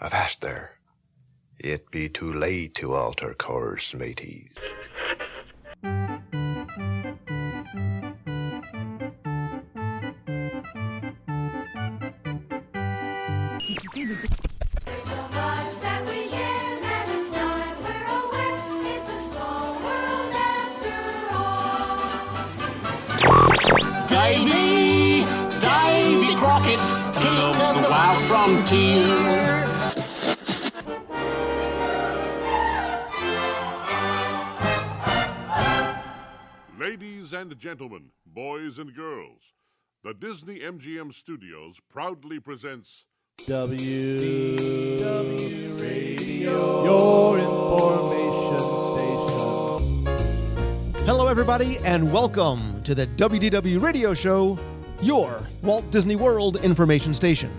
Avast there. It be too late to alter course, mateys. Davy Crockett, king of the wild frontier. Ladies and gentlemen, boys and girls, the Disney MGM Studios proudly presents WDW Radio, your information station. Hello, everybody, and welcome to the WDW Radio Show, your Walt Disney World information station.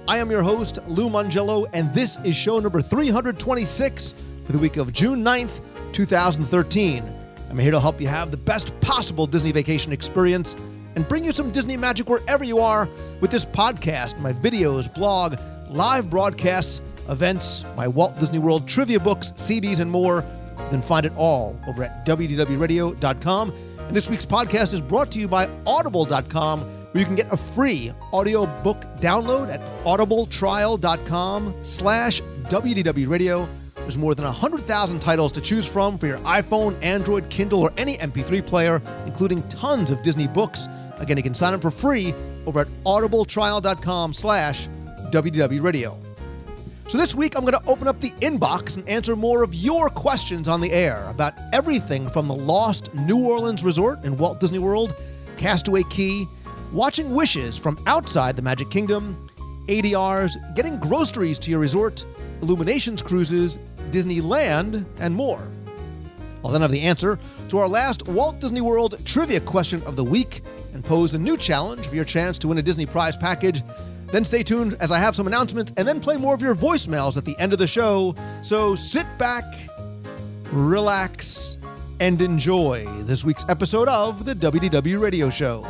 I am your host, Lou Mangello, and this is show number 326 for the week of June 9th, 2013. I'm here to help you have the best possible Disney vacation experience and bring you some Disney magic wherever you are with this podcast, my videos, blog, live broadcasts, events, my Walt Disney World trivia books, CDs, and more. You can find it all over at WDWRadio.com. And this week's podcast is brought to you by Audible.com, where you can get a free audiobook download at audibletrial.com/WDWRadio. There's more than 100,000 titles to choose from for your iPhone, Android, Kindle, or any MP3 player, including tons of Disney books. Again, you can sign up for free over at audibletrial.com/WDWRadio. So this week, I'm going to open up the inbox and answer more of your questions on the air about everything from the Lost New Orleans Resort in Walt Disney World, Castaway Cay, watching wishes from outside the Magic Kingdom, ADRs, getting groceries to your resort, Illuminations cruises, Disneyland, and more. I'll then have the answer to our last Walt Disney World trivia question of the week and pose a new challenge for your chance to win a Disney prize package. Then stay tuned as I have some announcements and then play more of your voicemails at the end of the show. So sit back, relax, and enjoy this week's episode of the WDW Radio Show.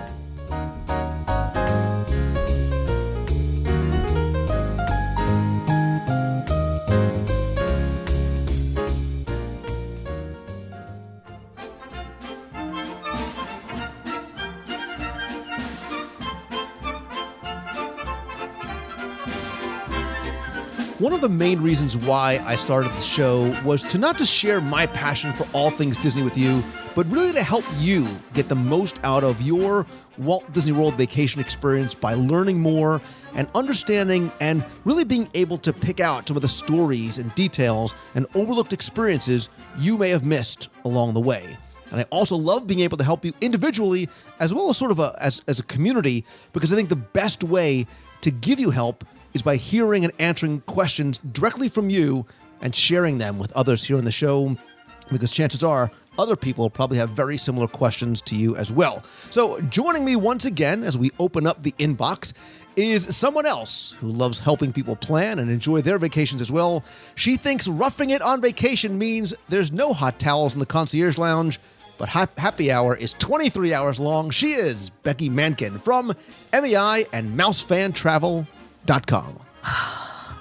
One of the main reasons why I started the show was to not just share my passion for all things Disney with you, but really to help you get the most out of your Walt Disney World vacation experience by learning more and understanding and really being able to pick out some of the stories and details and overlooked experiences you may have missed along the way. And I also love being able to help you individually as well as sort of as a community, because I think the best way to give you help is by hearing and answering questions directly from you and sharing them with others here on the show, because chances are other people probably have very similar questions to you as well. So joining me once again as we open up the inbox is someone else who loves helping people plan and enjoy their vacations as well. She thinks roughing it on vacation means there's no hot towels in the concierge lounge, but happy hour is 23 hours long. She is Becky Mankin from MEI and MouseFanTravel.com.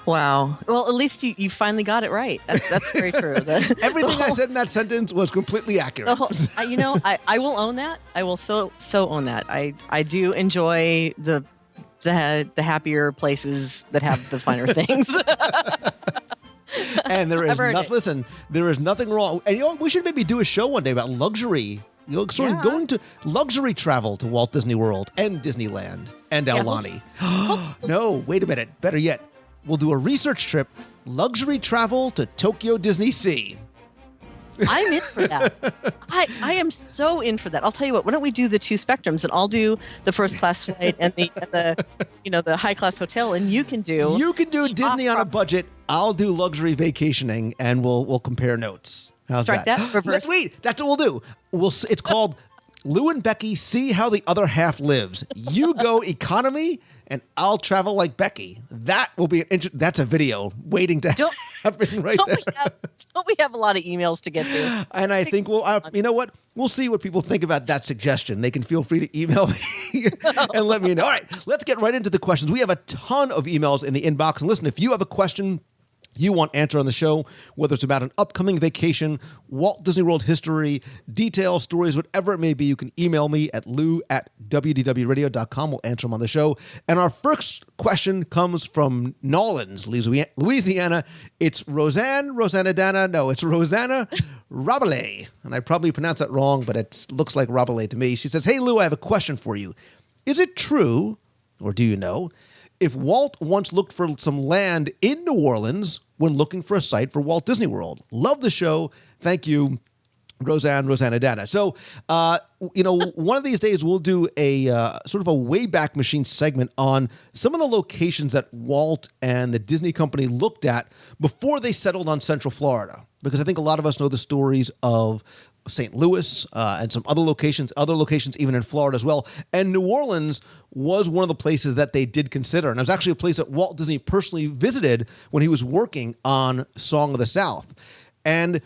Wow. Well, at least you finally got it right. That's very true. Everything I said in that sentence was completely accurate. I will own that. I will so own that. I do enjoy the happier places that have the finer things. And there is there is nothing wrong. And we should maybe do a show one day about luxury. Going to luxury travel to Walt Disney World and Disneyland and Aulani. No, wait a minute. Better yet, we'll do a research trip, luxury travel to Tokyo Disney Sea. I'm in for that. I am so in for that. I'll tell you what. Why don't we do the two spectrums, and I'll do the first class flight and the high class hotel, and you can do Disney on a budget. I'll do luxury vacationing, and we'll compare notes. How's Strike that? Reverse. That's what we'll do. It's called Lou and Becky See How the Other Half Lives. You go economy, and I'll travel like Becky. That will be that's a video waiting to happen there. Don't we have a lot of emails to get to? And I think you know what? We'll see what people think about that suggestion. They can feel free to email me and let me know. All right, let's get right into the questions. We have a ton of emails in the inbox. And listen, if you have a question you want answered on the show, whether it's about an upcoming vacation, Walt Disney World history, details, stories, whatever it may be, you can email me at lou@wdwradio.com. We'll answer them on the show. And our first question comes from Nolens, Louisiana. It's Rosanna Dana. No, it's Rosanna Rabelais. And I probably pronounced that wrong, but it looks like Rabelais to me. She says, hey, Lou, I have a question for you. Is it true, or do you know, if Walt once looked for some land in New Orleans when looking for a site for Walt Disney World? Love the show. Thank you, Rosanna Dana. So, one of these days we'll do a sort of a Wayback Machine segment on some of the locations that Walt and the Disney Company looked at before they settled on Central Florida. Because I think a lot of us know the stories of St. Louis and some other locations even in Florida as well. And New Orleans was one of the places that they did consider. And it was actually a place that Walt Disney personally visited when he was working on Song of the South. And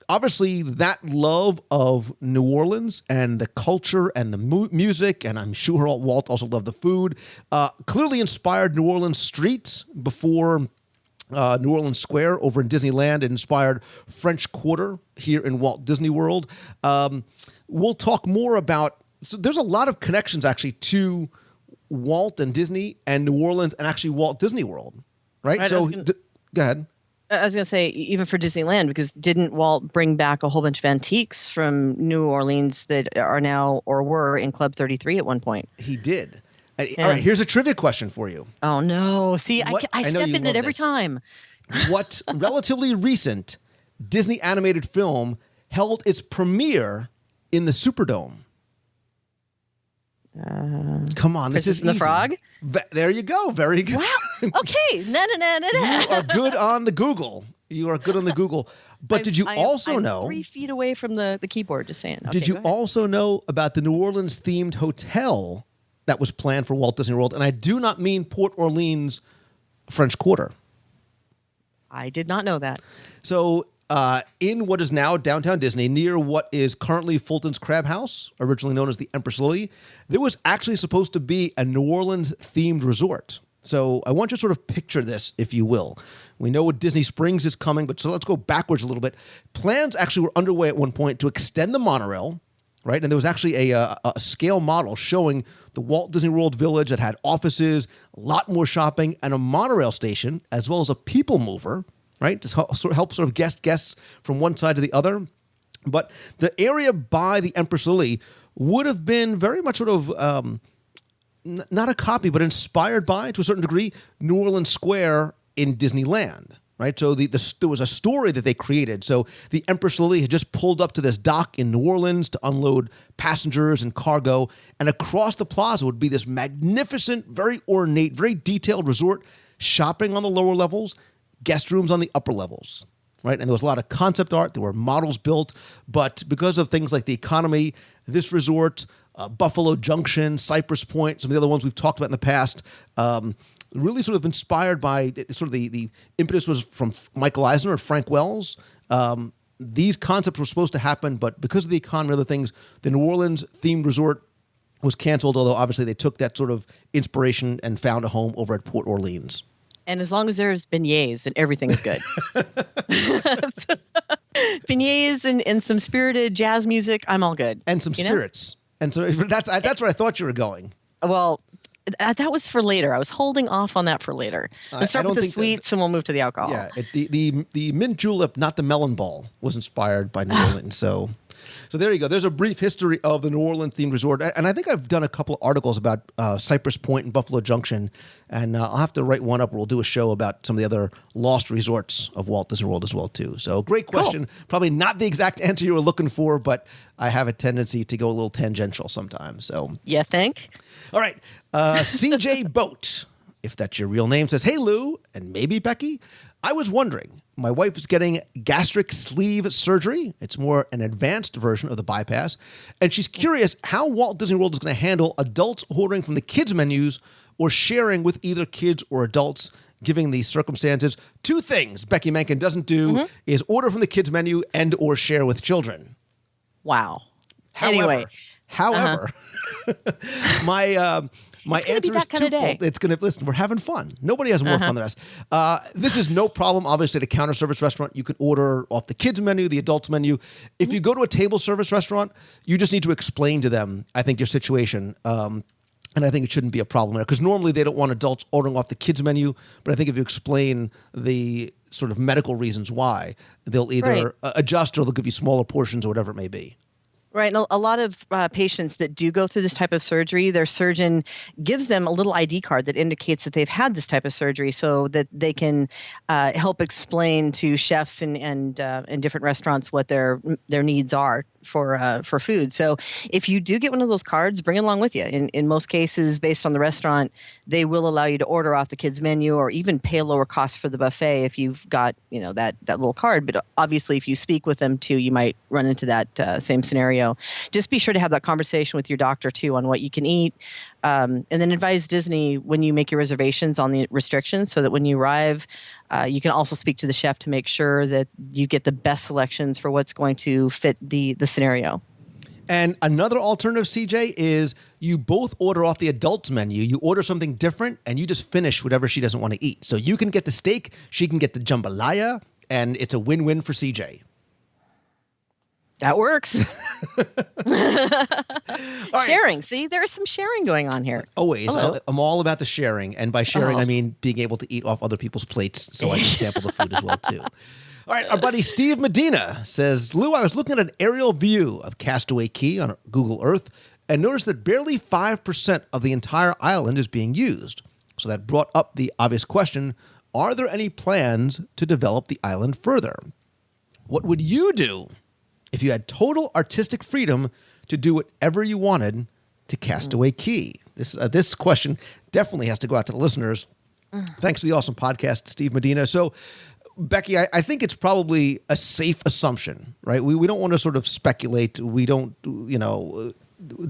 obviously that love of New Orleans and the culture and the music, and I'm sure Walt also loved the food, clearly inspired New Orleans streets before New Orleans Square over in Disneyland. It inspired French Quarter here in Walt Disney World. We'll talk more about, so there's a lot of connections actually to Walt and Disney and New Orleans and actually Walt Disney World, right? So go ahead. I was going to say, even for Disneyland, because didn't Walt bring back a whole bunch of antiques from New Orleans that are now or were in Club 33 at one point? He did. All right, here's a trivia question for you. Oh, no. See, I step in it every time. What relatively recent Disney animated film held its premiere in the Superdome? Come on, this is the easy. Frog? There you go. Very good. Wow. Okay. No. You are good on the Google. But did you also know? I'm 3 feet away from the keyboard, just saying. Okay, did you also know about the New Orleans themed hotel that was planned for Walt Disney World? And I do not mean Port Orleans French Quarter. I did not know that. So in what is now downtown Disney, near what is currently Fulton's Crab House, originally known as the Empress Lily, there was actually supposed to be a New Orleans-themed resort. So I want you to sort of picture this, if you will. We know Disney Springs is coming, but so let's go backwards a little bit. Plans actually were underway at one point to extend the monorail, right? And there was actually a scale model showing the Walt Disney World Village that had offices, a lot more shopping, and a monorail station, as well as a people mover, right? Just help sort of guests from one side to the other. But the area by the Empress Lily would have been very much sort of, not a copy, but inspired by, to a certain degree, New Orleans Square in Disneyland. Right, so there was a story that they created. So the Empress Lily had just pulled up to this dock in New Orleans to unload passengers and cargo, and across the plaza would be this magnificent, very ornate, very detailed resort, shopping on the lower levels, guest rooms on the upper levels. Right, and there was a lot of concept art. There were models built, but because of things like the economy, this resort, Buffalo Junction, Cypress Point, some of the other ones we've talked about in the past, really sort of inspired by sort of the impetus was from Michael Eisner and Frank Wells. These concepts were supposed to happen, but because of the economy and other things, the New Orleans themed resort was canceled, although obviously they took that sort of inspiration and found a home over at Port Orleans. And as long as there's beignets, then everything is good. Beignets and some spirited jazz music, I'm all good. And some spirits. And so that's where I thought you were going. Well, that was for later. I was holding off on that for later. Let's start with the sweets and we'll move to the alcohol. Yeah, the mint julep, not the melon ball, was inspired by New Orleans. So there you go. There's a brief history of the New Orleans themed resort. And I think I've done a couple of articles about Cypress Point and Buffalo Junction. And I'll have to write one up where we'll do a show about some of the other lost resorts of Walt Disney World as well, too. So great question. Cool. Probably not the exact answer you were looking for, but I have a tendency to go a little tangential sometimes. So you think? All right. CJ Boat, if that's your real name, says, hey, Lou, and maybe Becky, I was wondering, my wife is getting gastric sleeve surgery. It's more an advanced version of the bypass. And she's curious how Walt Disney World is going to handle adults ordering from the kids' menus or sharing with either kids or adults, given these circumstances. Two things Becky Menken doesn't do is order from the kids' menu and or share with children. Wow. However, my My It's gonna answer be that is kind of twofold. day. It's going to, listen, we're having fun. Nobody has more fun than us. This is no problem. Obviously, at a counter service restaurant, you can order off the kids menu, the adults menu. If you go to a table service restaurant, you just need to explain to them, I think, your situation. And I think it shouldn't be a problem there because normally they don't want adults ordering off the kids menu. But I think if you explain the sort of medical reasons why, they'll either adjust or they'll give you smaller portions or whatever it may be. Right. And a lot of patients that do go through this type of surgery, their surgeon gives them a little ID card that indicates that they've had this type of surgery so that they can help explain to chefs and in different restaurants what their needs are for food. So if you do get one of those cards, bring it along with you. In most cases, based on the restaurant, they will allow you to order off the kids menu or even pay a lower cost for the buffet if you've got, that little card. But obviously, if you speak with them too, you might run into that same scenario. Just be sure to have that conversation with your doctor too on what you can eat. And then advise Disney when you make your reservations on the restrictions so that when you arrive, you can also speak to the chef to make sure that you get the best selections for what's going to fit the scenario. And another alternative, CJ, is you both order off the adults menu. You order something different, and you just finish whatever she doesn't want to eat. So you can get the steak, she can get the jambalaya, and it's a win-win for CJ. That works. Right. Sharing. See, there's some sharing going on here. Always. Hello. I'm all about the sharing. And by sharing, I mean being able to eat off other people's plates so I can sample the food as well, too. All right. Our buddy Steve Medina says, Lou, I was looking at an aerial view of Castaway Cay on Google Earth and noticed that barely 5% of the entire island is being used. So that brought up the obvious question, are there any plans to develop the island further? What would you do if you had total artistic freedom to do whatever you wanted to Castaway Cay? This question definitely has to go out to the listeners. Thanks for the awesome podcast, Steve Medina. So, Becky, I think it's probably a safe assumption, right? We don't want to sort of speculate. We don't,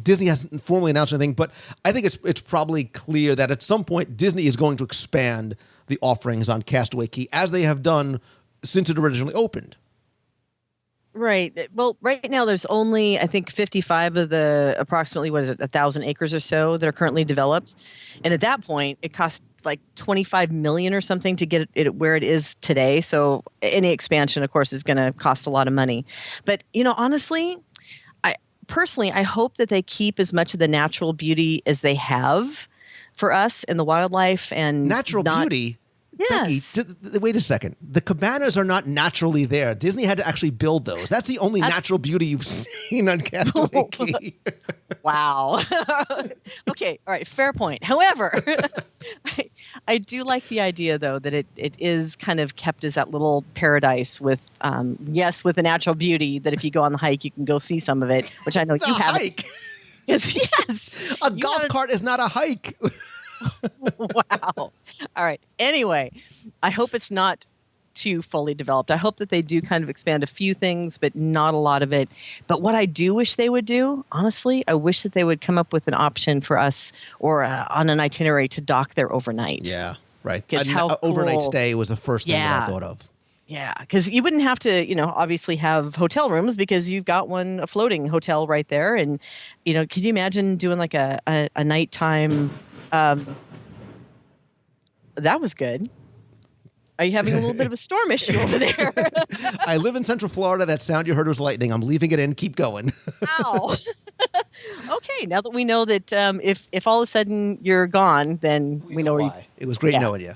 Disney hasn't formally announced anything, but I think it's probably clear that at some point Disney is going to expand the offerings on Castaway Cay as they have done since it originally opened. Right. Well, right now there's only, I think, 55 of the approximately, 1,000 acres or so that are currently developed. And at that point, it costs like $25 million or something to get it where it is today. So any expansion, of course, is going to cost a lot of money. But, honestly, I hope that they keep as much of the natural beauty as they have for us and the wildlife and natural beauty. Yes. Becky, wait a second. The cabanas are not naturally there. Disney had to actually build those. That's the only natural beauty you've seen on Castaway Cay. Wow. Okay. All right. Fair point. However, I do like the idea, though, that it is kind of kept as that little paradise with, with the natural beauty that if you go on the hike, you can go see some of it, which I know you haven't. Hike? Yes. A golf cart is not a hike. Wow. All right. Anyway, I hope it's not too fully developed. I hope that they do kind of expand a few things, but not a lot of it. But what I do wish they would do, honestly, I wish that they would come up with an option for us or on an itinerary to dock there overnight. Yeah, right. An overnight stay was the first thing that I thought of. Yeah, because you wouldn't have to, obviously have hotel rooms because you've got a floating hotel right there. And, could you imagine doing like a nighttime... that was good. Are you having a little bit of a storm issue over there? I live in Central Florida. That sound you heard was lightning. I'm leaving it in. Keep going. Ow. Okay, now that we know that if all of a sudden you're gone, then we know where you... It was great knowing you.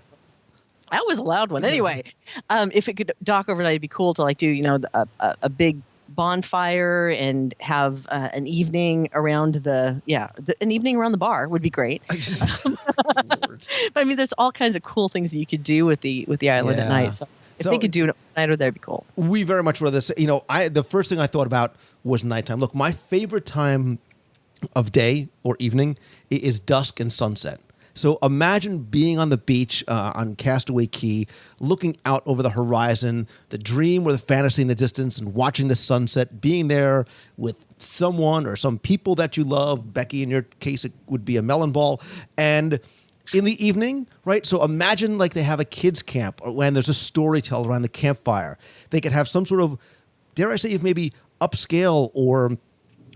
That was a loud one. Anyway, if it could dock overnight, it'd be cool to do, a big bonfire and have an evening around an evening around the bar would be great. But I mean, there's all kinds of cool things that you could do with the island at night. So if they could do it at night, or that'd be cool. We very much rather say, the first thing I thought about was nighttime. Look, my favorite time of day or evening is dusk and sunset. So imagine being on the beach on Castaway Cay, looking out over the horizon, the dream or the fantasy in the distance, and watching the sunset, being there with someone or some people that you love. Becky, in your case, it would be a melon ball. And in the evening, right? So imagine like they have a kids camp or when there's a storyteller around the campfire. They could have some sort of, dare I say, maybe upscale or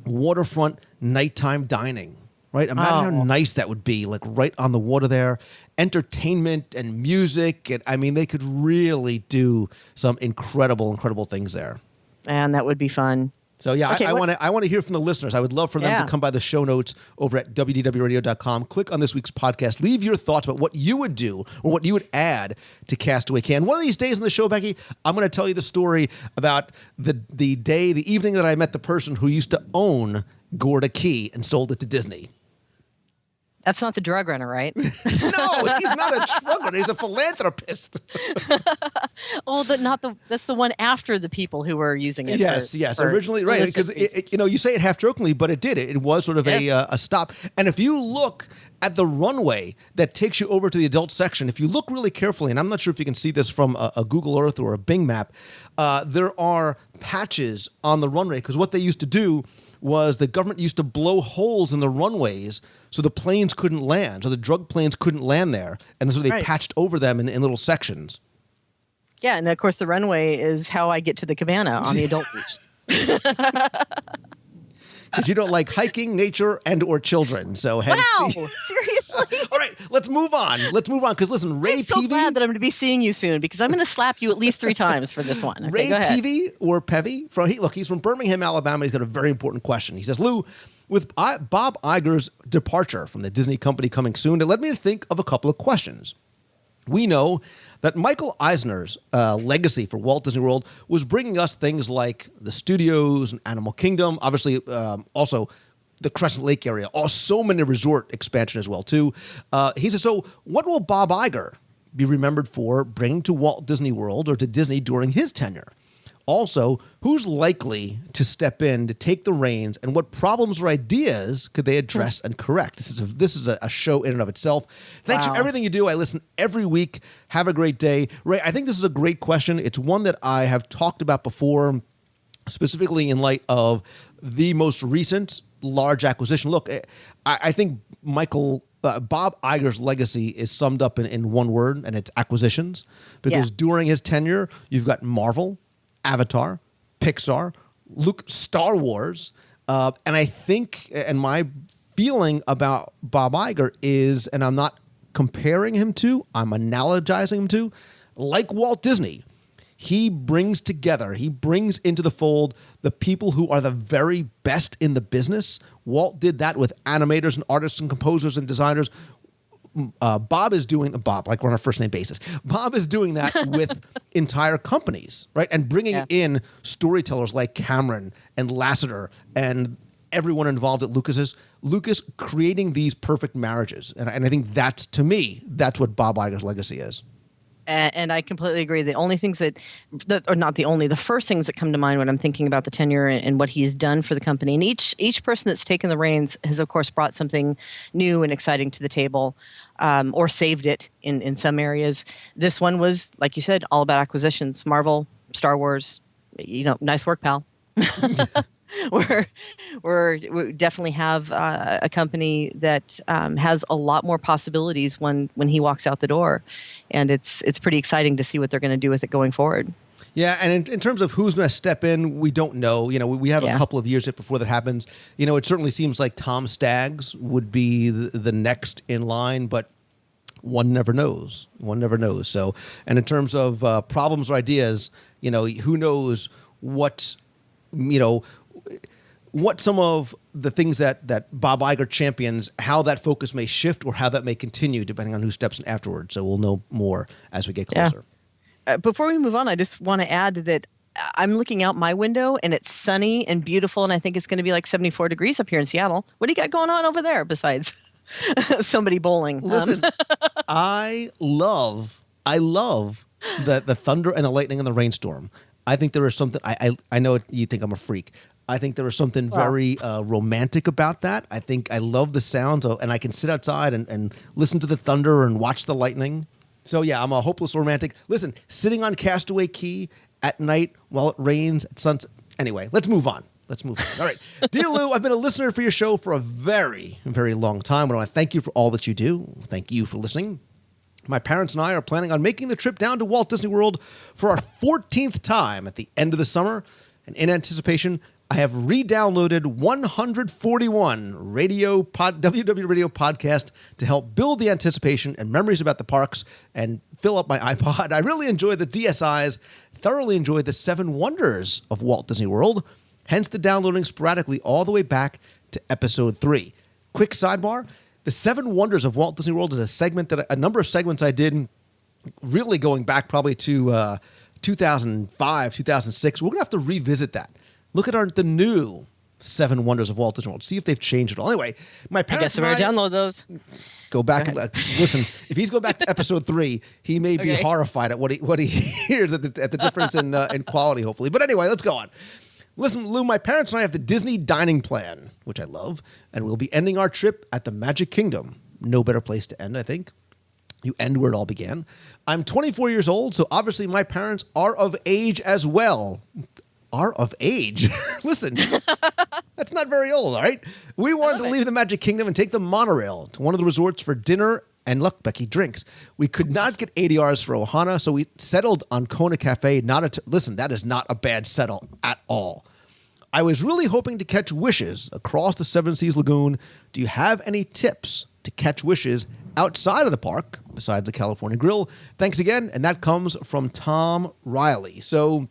waterfront nighttime dining. Right? right? Imagine how Oh. nice that would be, like right on the water there. Entertainment and music. And I mean, they could really do some incredible, incredible things there. And that would be fun. So yeah, Okay, I want to hear from the listeners. I would love for them Yeah. to come by the show notes over at WDWRadio.com. Click on this week's podcast. Leave your thoughts about what you would do or what you would add to Castaway Can. One of these days in the show, Becky, I'm going to tell you the story about the evening that I met the person who used to own Gorda Key and sold it to Disney. That's not the drug runner, right? No, he's not a drug runner. He's a philanthropist. Oh, that's the one after the people who were using it. Yes. for Originally, right? illicit Because reasons. you say it half jokingly, but it did. It was sort of a stop. And if you look at the runway that takes you over to the adult section, if you look really carefully, and I'm not sure if you can see this from a Google Earth or a Bing map, there are patches on the runway because what they used to do was the government used to blow holes in the runways so the planes couldn't land, so the drug planes couldn't land there, and so they Right. patched over them in little sections. Yeah, and of course the runway is how I get to the cabana on the adult beach. Because you don't like hiking, nature, and or children. So hence Wow, the- seriously? All right, let's move on. Because listen, Ray I'm so Peavy, glad that I'm going to be seeing you soon because I'm going to slap you at least 3 times for this one. Okay, Ray go ahead. Peavy or Pevy, he's from Birmingham, Alabama. He's got a very important question. He says, Lou, with Bob Iger's departure from the Disney company coming soon, it led me to think of a couple of questions. We know that Michael Eisner's legacy for Walt Disney World was bringing us things like the studios and Animal Kingdom, obviously also the Crescent Lake area, so many resort expansion as well, too. He says, so what will Bob Iger be remembered for bringing to Walt Disney World or to Disney during his tenure? Also, who's likely to step in to take the reins, and what problems or ideas could they address and correct? This is a show in and of itself. Thanks for Wow. everything you do. I listen every week. Have a great day. Ray, I think this is a great question. It's one that I have talked about before, specifically in light of the most recent large acquisition. Look, I think Bob Iger's legacy is summed up in one word, and it's acquisitions. Because Yeah. during his tenure, you've got Marvel, Avatar, Pixar, Star Wars, and I think, and my feeling about Bob Iger is, and I'm not comparing him to, I'm analogizing him to, like Walt Disney, he brings into the fold the people who are the very best in the business. Walt did that with animators and artists and composers and designers. Bob is doing like we're on a first name basis. Bob is doing that with entire companies, right? And bringing in storytellers like Cameron and Lasseter and everyone involved at Lucas creating these perfect marriages. And I think that's what Bob Iger's legacy is. And I completely agree. The only things the first things that come to mind when I'm thinking about the tenure and what he's done for the company, and each person that's taken the reins has, of course, brought something new and exciting to the table, or saved it in some areas. This one was, like you said, all about acquisitions. Marvel, Star Wars, nice work, pal. We definitely have a company that has a lot more possibilities when he walks out the door, and it's pretty exciting to see what they're going to do with it going forward. Yeah, and in terms of who's going to step in, we don't know. We have a couple of years yet before that happens. It certainly seems like Tom Staggs would be the next in line, but one never knows. So, and in terms of problems or ideas, who knows what some of the things that Bob Iger champions, how that focus may shift or how that may continue depending on who steps in afterwards. So we'll know more as we get closer. Before we move on, I just want to add that I'm looking out my window and it's sunny and beautiful, and I think it's going to be like 74 degrees up here in Seattle. What do you got going on over there besides somebody bowling? Listen, I love the thunder and the lightning and the rainstorm. I think there is something, I know you think I'm a freak. I think there is something very romantic about that. I think I love the sounds, and I can sit outside and listen to the thunder and watch the lightning. So yeah, I'm a hopeless romantic. Listen, sitting on Castaway Key at night while it rains at sunset. Anyway, let's move on. All right. Dear Lou, I've been a listener for your show for a very, very long time. I want to thank you for all that you do. Thank you for listening. My parents and I are planning on making the trip down to Walt Disney World for our 14th time at the end of the summer. And in anticipation, I have re-downloaded 141 WDW Radio podcast to help build the anticipation and memories about the parks and fill up my iPod. I really enjoyed the DSIs, thoroughly enjoyed the 7 Wonders of Walt Disney World, hence the downloading sporadically all the way back to episode 3. Quick sidebar, the 7 Wonders of Walt Disney World is a segment that a number of segments I did really going back probably to 2005, 2006. We're going to have to revisit that. Look at the new 7 Wonders of Walt Disney World. See if they've changed it all. Anyway, my parents I guess I better download those. Go back and listen. If he's going back to episode 3, he may be horrified at what he hears at the difference in quality. Hopefully, but anyway, let's go on. Listen, Lou. My parents and I have the Disney dining plan, which I love, and we'll be ending our trip at the Magic Kingdom. No better place to end, I think. You end where it all began. I'm 24 years old, so obviously my parents are of age as well. Are of age? Listen, that's not very old, all right? We wanted to leave the Magic Kingdom and take the monorail to one of the resorts for dinner and, look, Becky, drinks. We could not get ADRs for Ohana, so we settled on Kona Cafe. Listen, that is not a bad settle at all. I was really hoping to catch Wishes across the Seven Seas Lagoon. Do you have any tips to catch Wishes outside of the park, besides the California Grill? Thanks again, and that comes from Tom Riley. So,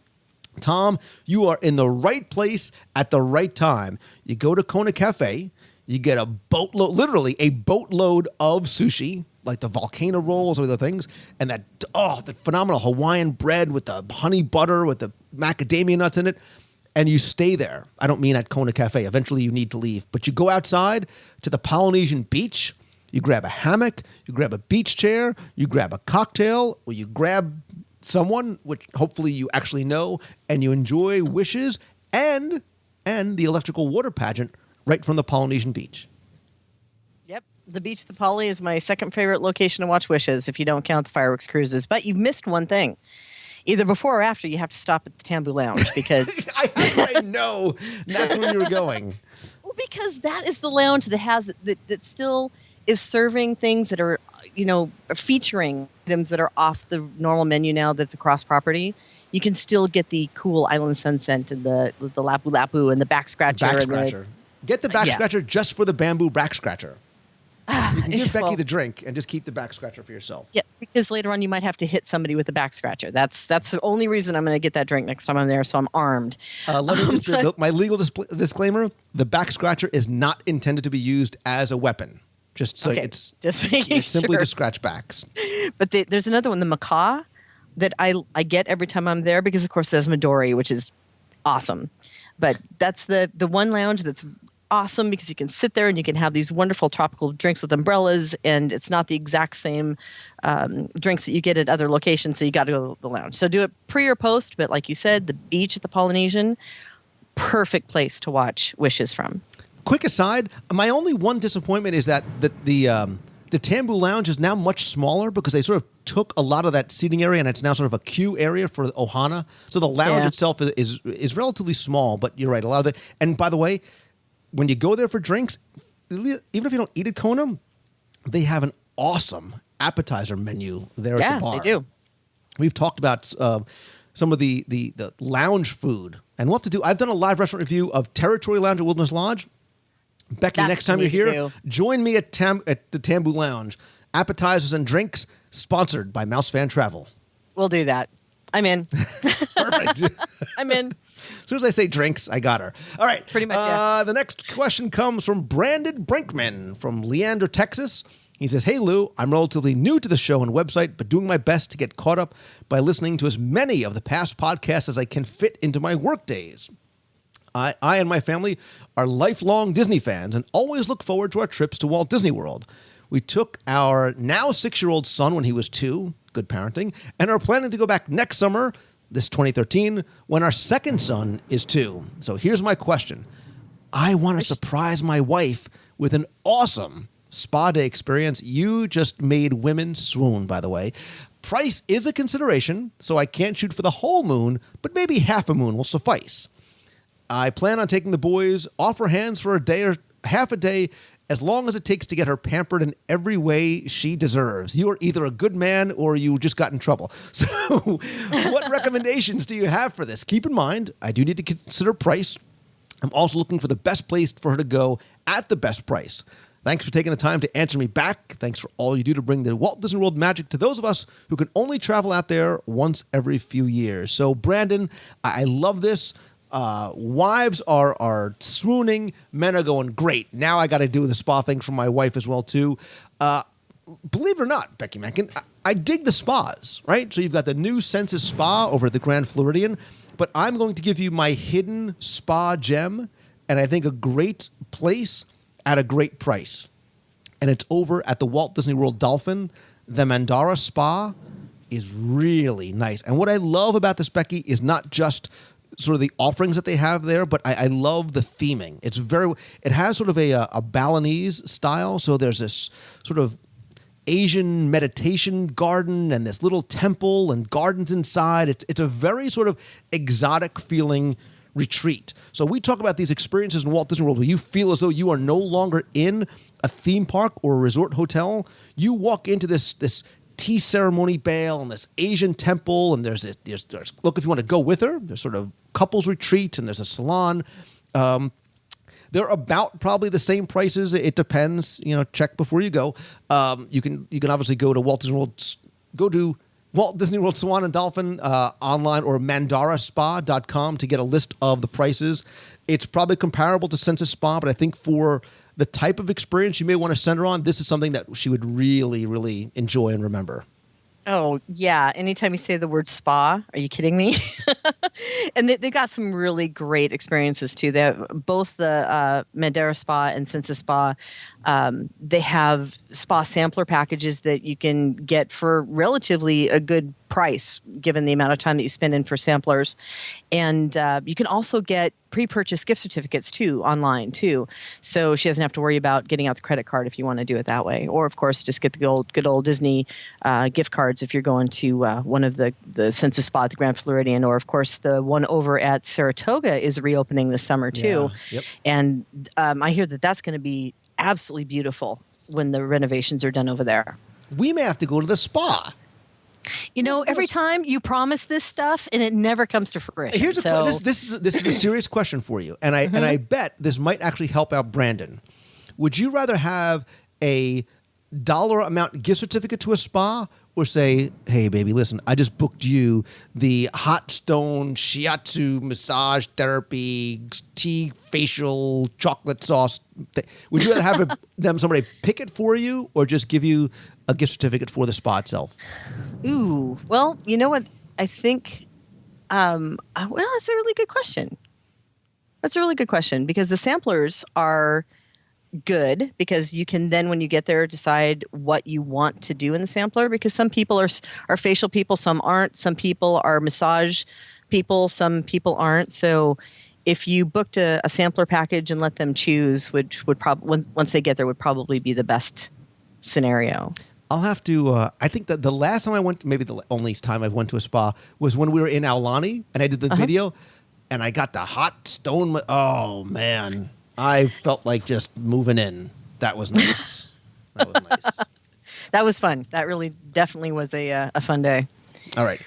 Tom, you are in the right place at the right time. You go to Kona Cafe, you get a boatload, literally a boatload of sushi, like the volcano rolls or the things, and that phenomenal Hawaiian bread with the honey butter with the macadamia nuts in it, and you stay there. I don't mean at Kona Cafe. Eventually you need to leave, but you go outside to the Polynesian beach, you grab a hammock, you grab a beach chair, you grab a cocktail, or you grab someone, which hopefully you actually know, and you enjoy Wishes and the electrical water pageant right from the Polynesian beach. Yep. The beach at the Poly is my second favorite location to watch Wishes, if you don't count the fireworks cruises. But you've missed one thing. Either before or after, you have to stop at the Tambu Lounge because... I know. That's where you were going. Well, because that is the lounge that has that still is serving things that are, featuring items that are off the normal menu now that's across property. You can still get the cool Island Sunset and the Lapu Lapu and the back scratcher. Get the back scratcher just for the bamboo back scratcher. You can give Becky the drink and just keep the back scratcher for yourself. Yeah, because later on you might have to hit somebody with the back scratcher. That's the only reason I'm going to get that drink next time I'm there, so I'm armed. Let me just my legal disclaimer, the back scratcher is not intended to be used as a weapon. Just so it's simply to scratch backs. But there's another one, the macaw, that I get every time I'm there because, of course, there's Midori, which is awesome. But that's the one lounge that's awesome because you can sit there and you can have these wonderful tropical drinks with umbrellas, and it's not the exact same drinks that you get at other locations, so you got to go to the lounge. So do it pre or post, but like you said, the beach at the Polynesian, perfect place to watch Wishes from. Quick aside, my only one disappointment is that the Tambu Lounge is now much smaller because they sort of took a lot of that seating area and it's now sort of a queue area for Ohana. So the lounge itself is relatively small, but you're right. A lot of and by the way, when you go there for drinks, even if you don't eat at Kona, they have an awesome appetizer menu there at the bar. Yeah, they do. We've talked about some of the lounge food, and we'll have to do. I've done a live restaurant review of Territory Lounge at Wilderness Lodge. Becky, next time you're here, join me at the Tambu Lounge. Appetizers and drinks sponsored by Mouse Fan Travel. We'll do that. I'm in. Perfect. I'm in. As soon as I say drinks, I got her. All right. Pretty much, yeah. The next question comes from Brandon Brinkman from Leander, Texas. He says, "Hey, Lou, I'm relatively new to the show and website, but doing my best to get caught up by listening to as many of the past podcasts as I can fit into my work days. I and my family are lifelong Disney fans and always look forward to our trips to Walt Disney World. We took our now 6-year-old son when he was 2, good parenting, and are planning to go back next summer, this 2013, when our second son is 2. So here's my question. I want to surprise my wife with an awesome spa day experience. You just made women swoon, by the way. Price is a consideration, so I can't shoot for the whole moon, but maybe half a moon will suffice. I plan on taking the boys off her hands for a day or half a day, as long as it takes to get her pampered in every way she deserves. You are either a good man or you just got in trouble. So what recommendations do you have for this? Keep in mind, I do need to consider price. I'm also looking for the best place for her to go at the best price. Thanks for taking the time to answer me back. Thanks for all you do to bring the Walt Disney World magic to those of us who can only travel out there once every few years. So, Brandon, I love this. Wives are swooning. Men are going, great. Now I got to do the spa thing for my wife as well, too. Believe it or not, Becky Mankin, I dig the spas, right? So you've got the new Senses Spa over at the Grand Floridian, but I'm going to give you my hidden spa gem, and I think a great place at a great price. And it's over at the Walt Disney World Dolphin. The Mandara Spa is really nice. And what I love about this, Becky, is not just sort of the offerings that they have there, but I love the theming. It has sort of a Balinese style. So there's this sort of Asian meditation garden and this little temple and gardens inside. It's a very sort of exotic feeling retreat. So we talk about these experiences in Walt Disney World where you feel as though you are no longer in a theme park or a resort hotel. You walk into this tea ceremony bale and this Asian temple, and there's look, if you want to go with her, there's sort of couples retreat and there's a salon. They're about probably the same prices. It depends. Check before you go. You can obviously go to Walt Disney World Swan and Dolphin online or mandaraspa.com to get a list of the prices. It's probably comparable to Senses Spa, but I think for the type of experience you may want to send her on, this is something that she would really, really enjoy and remember. Oh, yeah. Anytime you say the word spa, are you kidding me? And they got some really great experiences, too. They have both the Mandara Spa and Senses Spa. They have spa sampler packages that you can get for relatively a good price, given the amount of time that you spend in for samplers. And you can also get pre-purchase gift certificates, too, online, too. So she doesn't have to worry about getting out the credit card if you want to do it that way. Or, of course, just get the good old Disney gift cards if you're going to one of the Senses Spa at the Grand Floridian. Or, of course, the one over at Saratoga is reopening this summer, too. Yeah, yep. And I hear that that's going to be absolutely beautiful when the renovations are done over there. We may have to go to the spa. Every time you promise this stuff and it never comes to fruition. Here's this is a serious question for you, and I bet this might actually help out Brandon. Would you rather have a dollar amount gift certificate to a spa, or say, hey baby, listen, I just booked you the hot stone shiatsu massage therapy tea facial chocolate sauce thing? Would you rather have somebody pick it for you, or just give you a gift certificate for the spa itself? Ooh, well, you know what? I think, that's a really good question. That's a really good question, because the samplers are good, because you can then, when you get there, decide what you want to do in the sampler, because some people are facial people, some aren't. Some people are massage people, some people aren't. So if you booked a sampler package and let them choose, which would probably, once they get there, would probably be the best scenario. I'll have to, I think that the last time I went, maybe the only time I went to a spa, was when we were in Aulani and I did the video, and I got the hot stone. Oh, man. I felt like just moving in. That was nice. That was fun. That really definitely was a fun day. All right.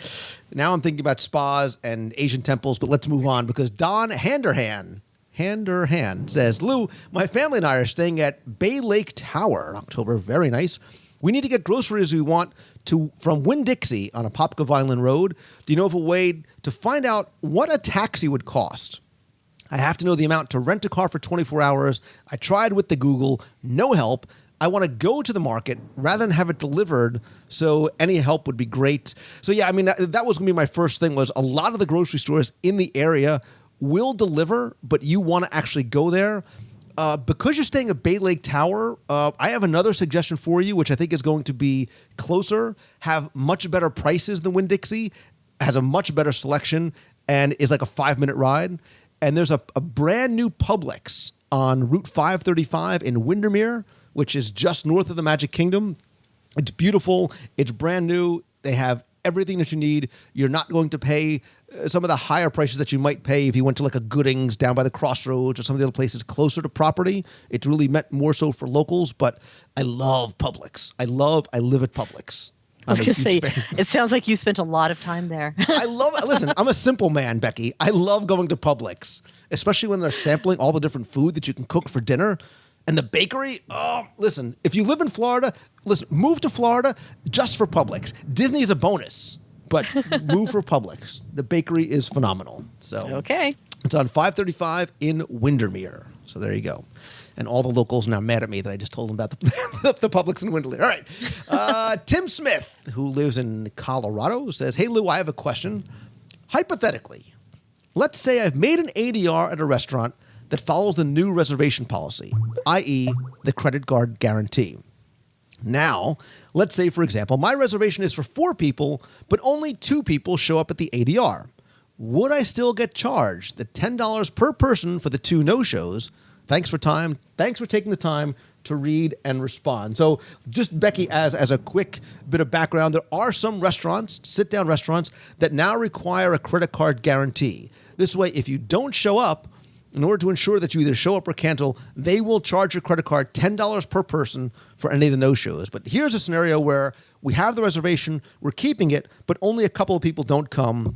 Now I'm thinking about spas and Asian temples, but let's move on, because Don Handerhan says, Lou, my family and I are staying at Bay Lake Tower in October. Very nice. We need to get groceries we want from Winn-Dixie on Apopka Island Road. Do you know of a way to find out what a taxi would cost? I have to know the amount to rent a car for 24 hours. I tried with the Google, no help. I want to go to the market rather than have it delivered, so any help would be great. So yeah, I mean, that was going to be my first thing, was a lot of the grocery stores in the area will deliver, but you want to actually go there. Because you're staying at Bay Lake Tower, I have another suggestion for you, which I think is going to be closer, have much better prices than Winn-Dixie, has a much better selection, and is like a 5-minute ride. And there's a brand new Publix on Route 535 in Windermere, which is just north of the Magic Kingdom. It's beautiful. It's brand new. They have everything that you need. You're not going to pay some of the higher prices that you might pay if you went to like a Goodings down by the Crossroads or some of the other places closer to property. It's really meant more so for locals, but I love Publix. I live at Publix. I was I'm a going to say, huge fan. it sounds like you spent a lot of time there. Listen, I'm a simple man, Becky. I love going to Publix, especially when they're sampling all the different food that you can cook for dinner. And the bakery, listen, if you live in Florida, move to Florida just for Publix. Disney is a bonus, but move for Publix. The bakery is phenomenal. So Okay. it's on 535 in Windermere. So there you go. And all the locals are now mad at me that I just told them about the Publix in Windermere. All right. Tim Smith, who lives in Colorado, says, "Hey, Lou, I have a question. Hypothetically, let's say I've made an ADR at a restaurant that follows the new reservation policy, i.e. the credit card guarantee. Now, let's say, for example, my reservation is for 4 people, but only 2 people show up at the ADR. Would I still get charged the $10 per person for the 2 no-shows? Thanks for taking the time to read and respond." So just, Becky, as a quick bit of background, there are some restaurants, sit-down restaurants, that now require a credit card guarantee. This way, if you don't show up, in order to ensure that you either show up or cancel, they will charge your credit card $10 per person for any of the no-shows. But here's a scenario where we have the reservation, we're keeping it, but only a couple of people don't come.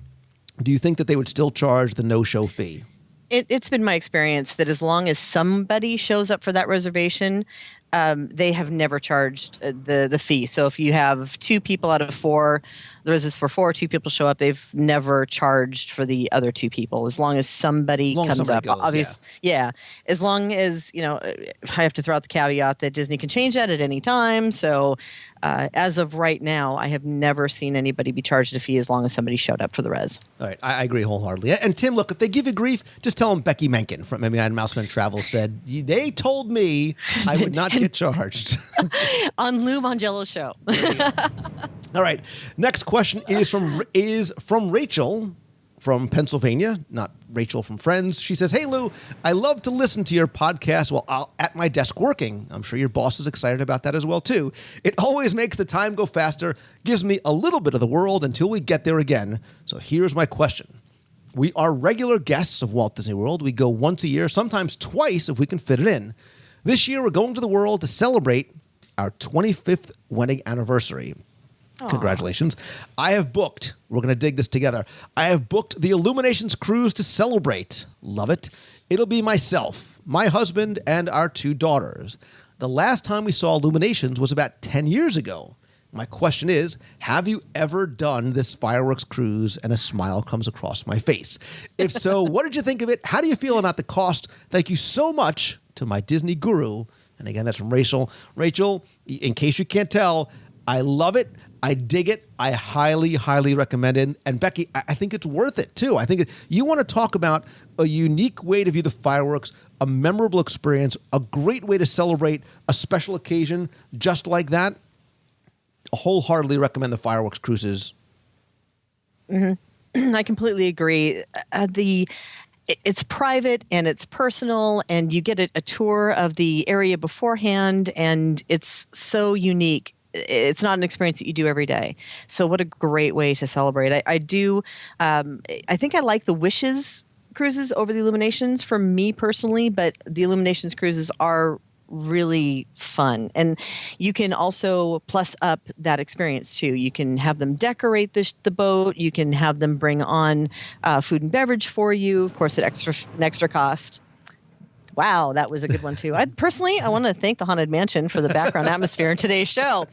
Do you think that they would still charge the no-show fee? It's been my experience that as long as somebody shows up for that reservation, they have never charged the fee. So if you have 2 people out of 4, the res is for 4, 2 people show up, they've never charged for the other 2 people. As long as somebody comes up, goes, obviously, yeah. As long as, I have to throw out the caveat that Disney can change that at any time. So as of right now, I have never seen anybody be charged a fee as long as somebody showed up for the res. All right, I agree wholeheartedly. And Tim, look, if they give you grief, just tell them Becky Menken from Maybe I Mouse and Travel said, they told me I would not get charged. On Lou Mongello's show. All right, next question is from Rachel from Pennsylvania, not Rachel from Friends. She says, "Hey, Lou, I love to listen to your podcast while at my desk working. I'm sure your boss is excited about that as well, too. It always makes the time go faster, gives me a little bit of the world until we get there again. So here's my question. We are regular guests of Walt Disney World. We go once a year, sometimes twice if we can fit it in. This year, we're going to the world to celebrate our 25th wedding anniversary. Aww. Congratulations. We're going to dig this together. I have booked the Illuminations cruise to celebrate. Love it. It'll be myself, my husband, and our 2 daughters. The last time we saw Illuminations was about 10 years ago. My question is, have you ever done this fireworks cruise? And a smile comes across my face. If so, what did you think of it? How do you feel about the cost? Thank you so much to my Disney guru." And again, that's from Rachel. Rachel, in case you can't tell, I love it. I dig it. I highly, highly recommend it. And Becky, I think it's worth it too. I think you want to talk about a unique way to view the fireworks, a memorable experience, a great way to celebrate a special occasion just like that. I wholeheartedly recommend the fireworks cruises. Mm-hmm. I completely agree. It's private and it's personal, and you get a tour of the area beforehand, and it's so unique. It's not an experience that you do every day. So what a great way to celebrate. I think I like the Wishes cruises over the Illuminations for me personally, but the Illuminations cruises are really fun. And you can also plus up that experience too. You can have them decorate the boat. You can have them bring on food and beverage for you, of course, at an extra cost. Wow, that was a good one too. I want to thank the Haunted Mansion for the background atmosphere in today's show.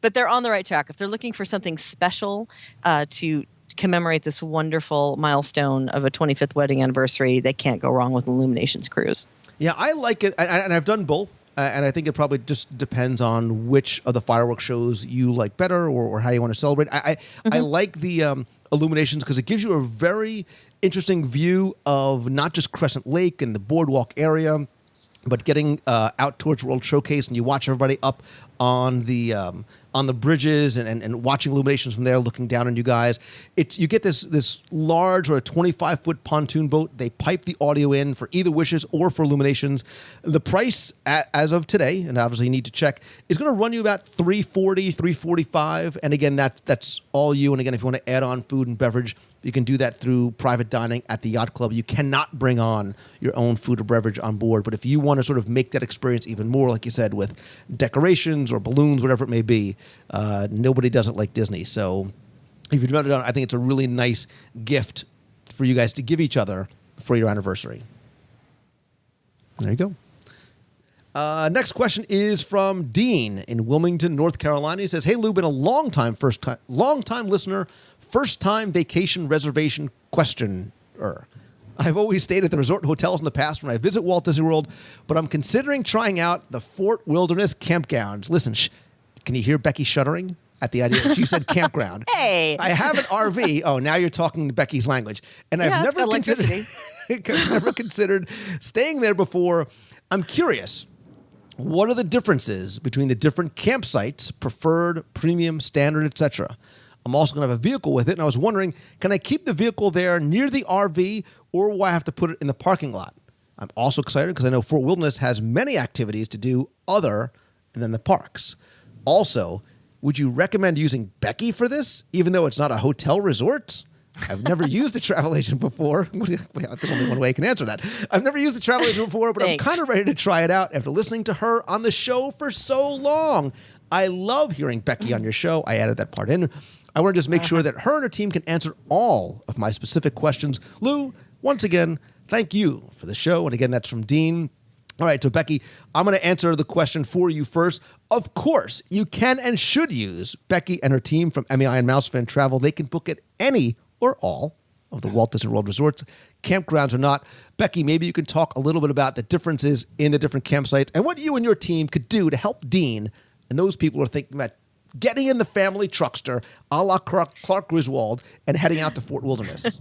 But they're on the right track. If they're looking for something special to commemorate this wonderful milestone of a 25th wedding anniversary, they can't go wrong with Illuminations cruise. Yeah, I like it, and I've done both. And I think it probably just depends on which of the fireworks shows you like better or how you want to celebrate. I like the Illuminations because it gives you a very interesting view of not just Crescent Lake and the boardwalk area, but getting out towards World Showcase, and you watch everybody up on the bridges and watching Illuminations from there, looking down on you guys. You get this large or a 25-foot pontoon boat. They pipe the audio in for either Wishes or for Illuminations. The price as of today, and obviously you need to check, is going to run you about $340, $345. And again, that's all you. And again, if you want to add on food and beverage, You can do that through private dining at the yacht club. You cannot bring on your own food or beverage on board. But if you want to sort of make that experience even more, like you said, with decorations or balloons, whatever it may be, nobody does it like Disney. So if you've never done it, I think it's a really nice gift for you guys to give each other for your anniversary. There you go. Next question is from Dean in Wilmington, North Carolina. He says, "Hey Lou, been a long time listener, first time vacation reservation questioner. I've always stayed at the resort hotels in the past when I visit Walt Disney World, but I'm considering trying out the Fort Wilderness campgrounds." Listen, can you hear Becky shuddering at the idea? She said campground. Hey, I have an RV. Oh, now you're talking Becky's language, and I've never considered staying there before. I'm curious. What are the differences between the different campsites, preferred, premium, standard, etc.? I'm also going to have a vehicle with it, and I was wondering, can I keep the vehicle there near the RV, or will I have to put it in the parking lot? I'm also excited because I know Fort Wilderness has many activities to do other than the parks. Also, would you recommend using Becky for this, even though it's not a hotel resort? I've never used a travel agent before. There's only one way I can answer that. I've never used a travel agent before, but Thanks. I'm kind of ready to try it out after listening to her on the show for so long. I love hearing Becky on your show. I added that part in. I want to just make sure that her and her team can answer all of my specific questions. Lou, once again, thank you for the show. And again, that's from Dean. All right, so Becky, I'm going to answer the question for you first. Of course, you can and should use Becky and her team from MEI and Mousefan Travel. They can book at any or all of the Walt Disney World resorts, campgrounds or not. Becky, maybe you can talk a little bit about the differences in the different campsites and what you and your team could do to help Dean and those people who are thinking about getting in the family truckster a la Clark Griswold and heading out to Fort Wilderness.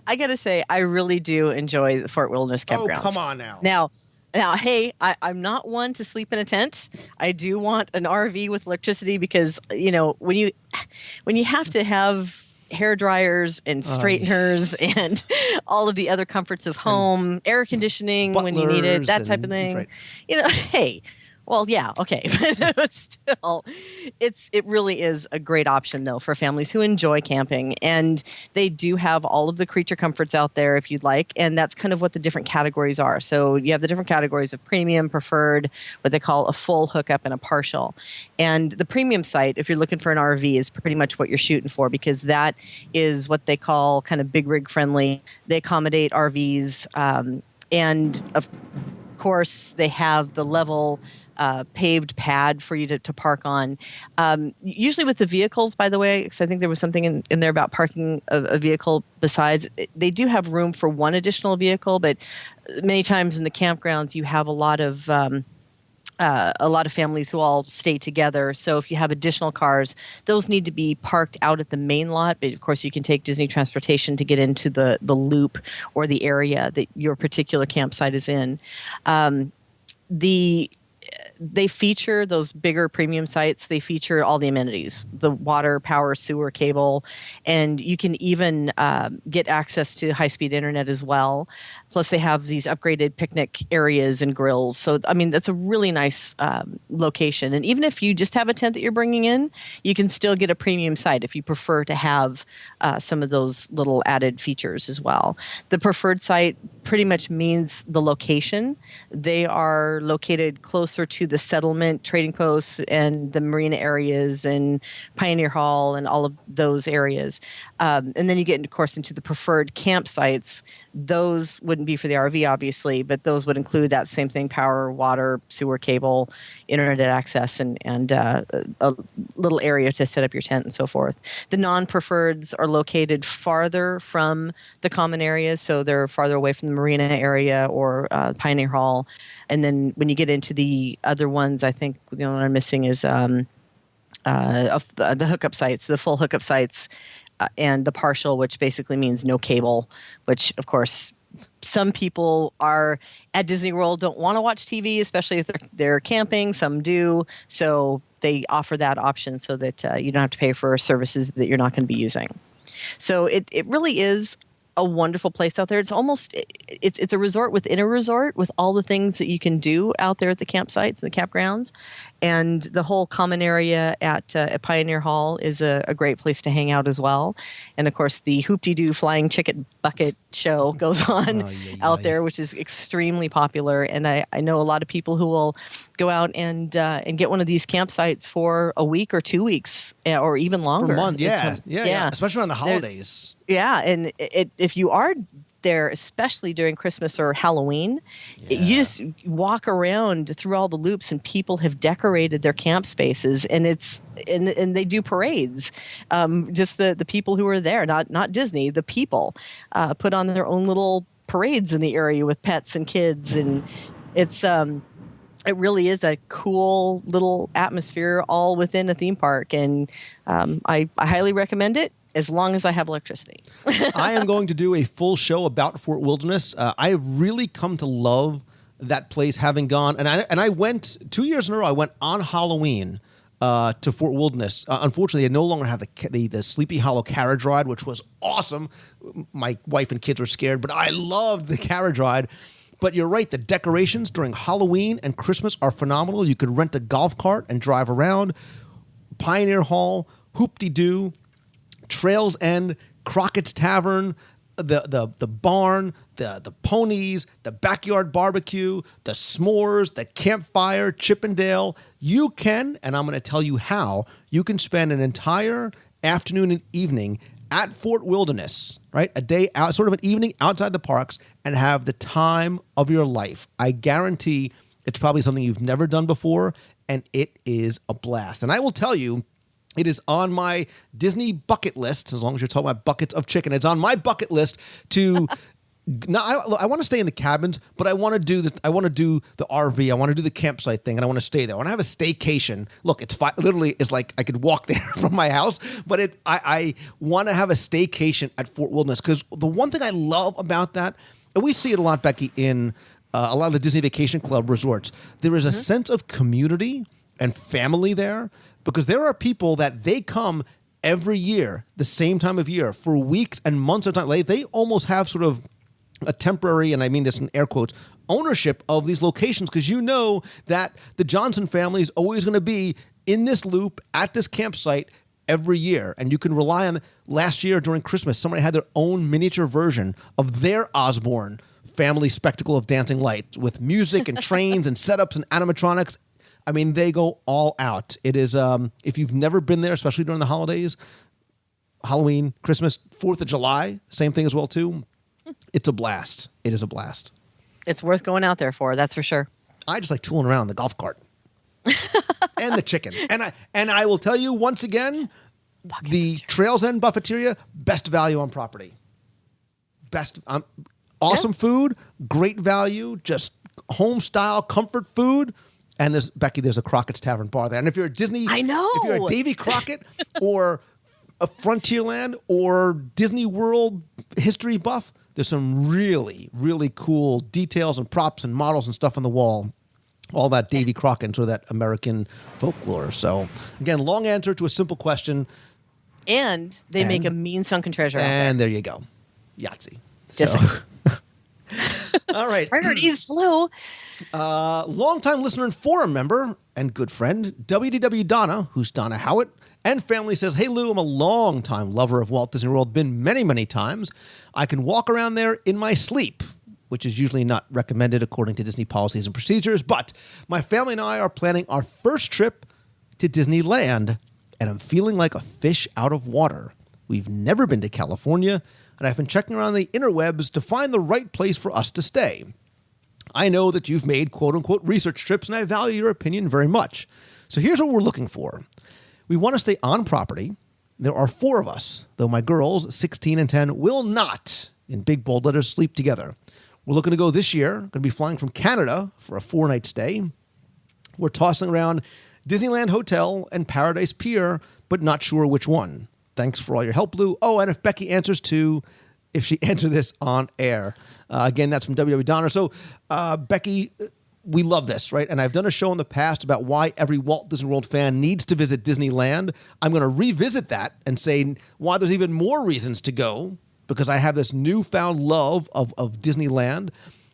I got to say, I really do enjoy the Fort Wilderness campgrounds. Oh, come on now. Now, hey, I'm not one to sleep in a tent. I do want an RV with electricity because, when you have to have hair dryers and straighteners and all of the other comforts of home, air conditioning when you need it, that type of thing. Right. Hey, well, yeah, okay. But still, it really is a great option, though, for families who enjoy camping. And they do have all of the creature comforts out there if you'd like. And that's kind of what the different categories are. So you have the different categories of premium, preferred, what they call a full hookup, and a partial. And the premium site, if you're looking for an RV, is pretty much what you're shooting for because that is what they call kind of big rig friendly. They accommodate RVs. And of course, they have the level paved pad for you to park on. Usually with the vehicles, by the way, because I think there was something in there about parking a vehicle besides. They do have room for one additional vehicle, but many times in the campgrounds, you have a lot of families who all stay together. So if you have additional cars, those need to be parked out at the main lot. But of course, you can take Disney transportation to get into the loop or the area that your particular campsite is in. They feature those bigger premium sites. They feature all the amenities, the water, power, sewer, cable, and you can even get access to high-speed internet as well. Plus, they have these upgraded picnic areas and grills. So, I mean, that's a really nice location. And even if you just have a tent that you're bringing in, you can still get a premium site if you prefer to have some of those little added features as well. The preferred site pretty much means the location. They are located closer to the settlement, trading posts, and the marina areas and Pioneer Hall and all of those areas. And then you get, of course, into the preferred campsites. Those wouldn't be for the RV, obviously, but those would include that same thing: power, water, sewer, cable, internet access, and a little area to set up your tent and so forth. The non-preferreds are located farther from the common areas, so they're farther away from the marina area or Pioneer Hall. And then when you get into the other ones, I think the only one I'm missing is the hookup sites, the full hookup sites, and the partial, which basically means no cable, which, of course, some people are at Disney World, don't want to watch TV, especially if they're camping. Some do. So they offer that option so that you don't have to pay for services that you're not going to be using. So it really is a wonderful place out there. It's almost it's a resort within a resort with all the things that you can do out there at the campsites and the campgrounds, and the whole common area at Pioneer Hall is a great place to hang out as well. And of course, the Hoop-de-Doo Flying Chicken Bucket show goes on out there, which is extremely popular. And I know a lot of people who will go out and get one of these campsites for a week or 2 weeks or even longer. For a month, yeah. Especially around the holidays. Yeah, and if you are there, especially during Christmas or Halloween, you just walk around through all the loops, and people have decorated their camp spaces, and and they do parades. Just the people who are there, not Disney, the people put on their own little parades in the area with pets and kids, and it's it really is a cool little atmosphere all within a theme park, and I highly recommend it. As long as I have electricity. I am going to do a full show about Fort Wilderness. I have really come to love that place, having gone. And I went 2 years in a row. I went on Halloween to Fort Wilderness. Unfortunately, they no longer have the Sleepy Hollow carriage ride, which was awesome. My wife and kids were scared, but I loved the carriage ride. But you're right, the decorations during Halloween and Christmas are phenomenal. You could rent a golf cart and drive around. Pioneer Hall, Hoop-de-Doo, Trails End, Crockett's Tavern, the barn, the ponies, the backyard barbecue, the s'mores, the campfire, Chippendale. You can, and I'm going to tell you how, you can spend an entire afternoon and evening at Fort Wilderness, right? A day out, sort of an evening outside the parks, and have the time of your life. I guarantee it's probably something you've never done before, and it is a blast. And I will tell you, it is on my Disney bucket list, as long as you're talking about buckets of chicken. It's on my bucket list to. I want to stay in the cabins, but I want to do the RV. I want to do the campsite thing, and I want to stay there. I want to have a staycation. Look, literally is like I could walk there from my house, but I want to have a staycation at Fort Wilderness, because the one thing I love about that, and we see it a lot, Becky, in a lot of the Disney Vacation Club resorts, there is a sense of community and family there. Because there are people that they come every year, the same time of year, for weeks and months at a time. They almost have sort of a temporary, and I mean this in air quotes, ownership of these locations, because you know that the Johnson family is always going to be in this loop at this campsite every year. And you can rely on. Last year during Christmas, somebody had their own miniature version of their Osborne family spectacle of dancing lights with music and trains and setups and animatronics. I mean, they go all out. It is, if you've never been there, especially during the holidays, Halloween, Christmas, 4th of July, same thing as well, too. It's a blast. It is a blast. It's worth going out there for, that's for sure. I just like tooling around in the golf cart. And the chicken. And I will tell you once again, the Trails End Buffeteria, best value on property. Best, awesome food, great value, just home-style comfort food. And there's a Crockett's Tavern bar there. And if you're a Disney, I know. If you're a Davy Crockett or a Frontierland or Disney World history buff, there's some really, really cool details and props and models and stuff on the wall. All that Davy Crockett and sort of that American folklore. So, again, long answer to a simple question. And they make a mean sunken treasure. And there you go. Yahtzee. Just all right. Priorities flew. Longtime listener and forum member and good friend, WDW Donna, who's Donna Howitt, and family says, "Hey Lou, I'm a long-time lover of Walt Disney World, been many, many times. I can walk around there in my sleep," which is usually not recommended according to Disney policies and procedures, but my family and I are planning our first trip to Disneyland, and I'm feeling like a fish out of water. We've never been to California, and I've been checking around the interwebs to find the right place for us to stay. I know that you've made quote-unquote research trips, and I value your opinion very much. So here's what we're looking for. We want to stay on property. There are 4 of us, though my girls, 16 and 10, will not, in big bold letters, sleep together. We're looking to go this year. Going to be flying from Canada for a 4-night stay. We're tossing around Disneyland Hotel and Paradise Pier, but not sure which one. Thanks for all your help, Lou. Oh, and if Becky answers too, if she answered this on air. Again, that's from WW Donner. So, Becky, we love this, right? And I've done a show in the past about why every Walt Disney World fan needs to visit Disneyland. I'm going to revisit that and say why there's even more reasons to go because I have this newfound love of Disneyland.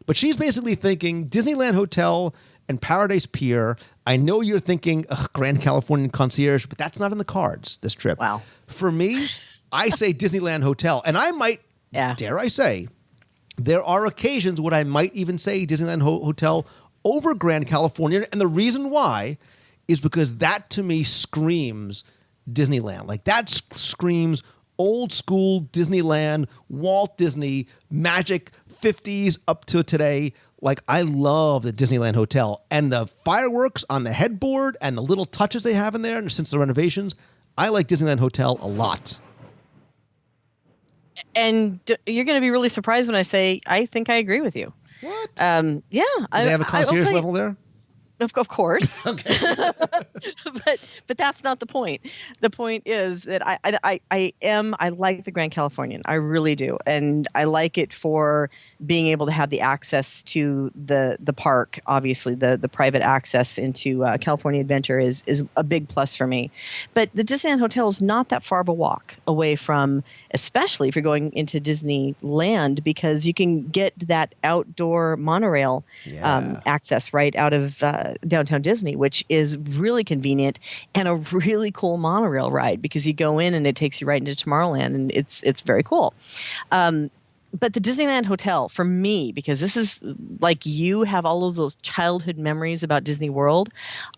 But she's basically thinking Disneyland Hotel and Paradise Pier. I know you're thinking Grand Californian Concierge, but that's not in the cards this trip. Wow. For me, I say Disneyland Hotel. And I might, dare I say, there are occasions when I might even say Disneyland Hotel over Grand Californian. And the reason why is because that to me screams Disneyland. Like that screams old school Disneyland, Walt Disney, magic 50s up to today. Like I love the Disneyland Hotel and the fireworks on the headboard and the little touches they have in there. And since the renovations, I like Disneyland Hotel a lot. And you're going to be really surprised when I say I think I agree with you. What? Yeah. Do they have a concierge level there? Of course. Okay. but that's not the point. The point is that I like the Grand Californian. I really do. And I like it for being able to have the access to the park. Obviously, the private access into California Adventure is a big plus for me. But the Disneyland Hotel is not that far of a walk away from, especially if you're going into Disneyland, because you can get that outdoor monorail access right out of downtown Disney, which is really convenient and a really cool monorail ride because you go in and it takes you right into Tomorrowland, and it's very cool. But the Disneyland Hotel, for me, because this is like you have all those childhood memories about Disney World,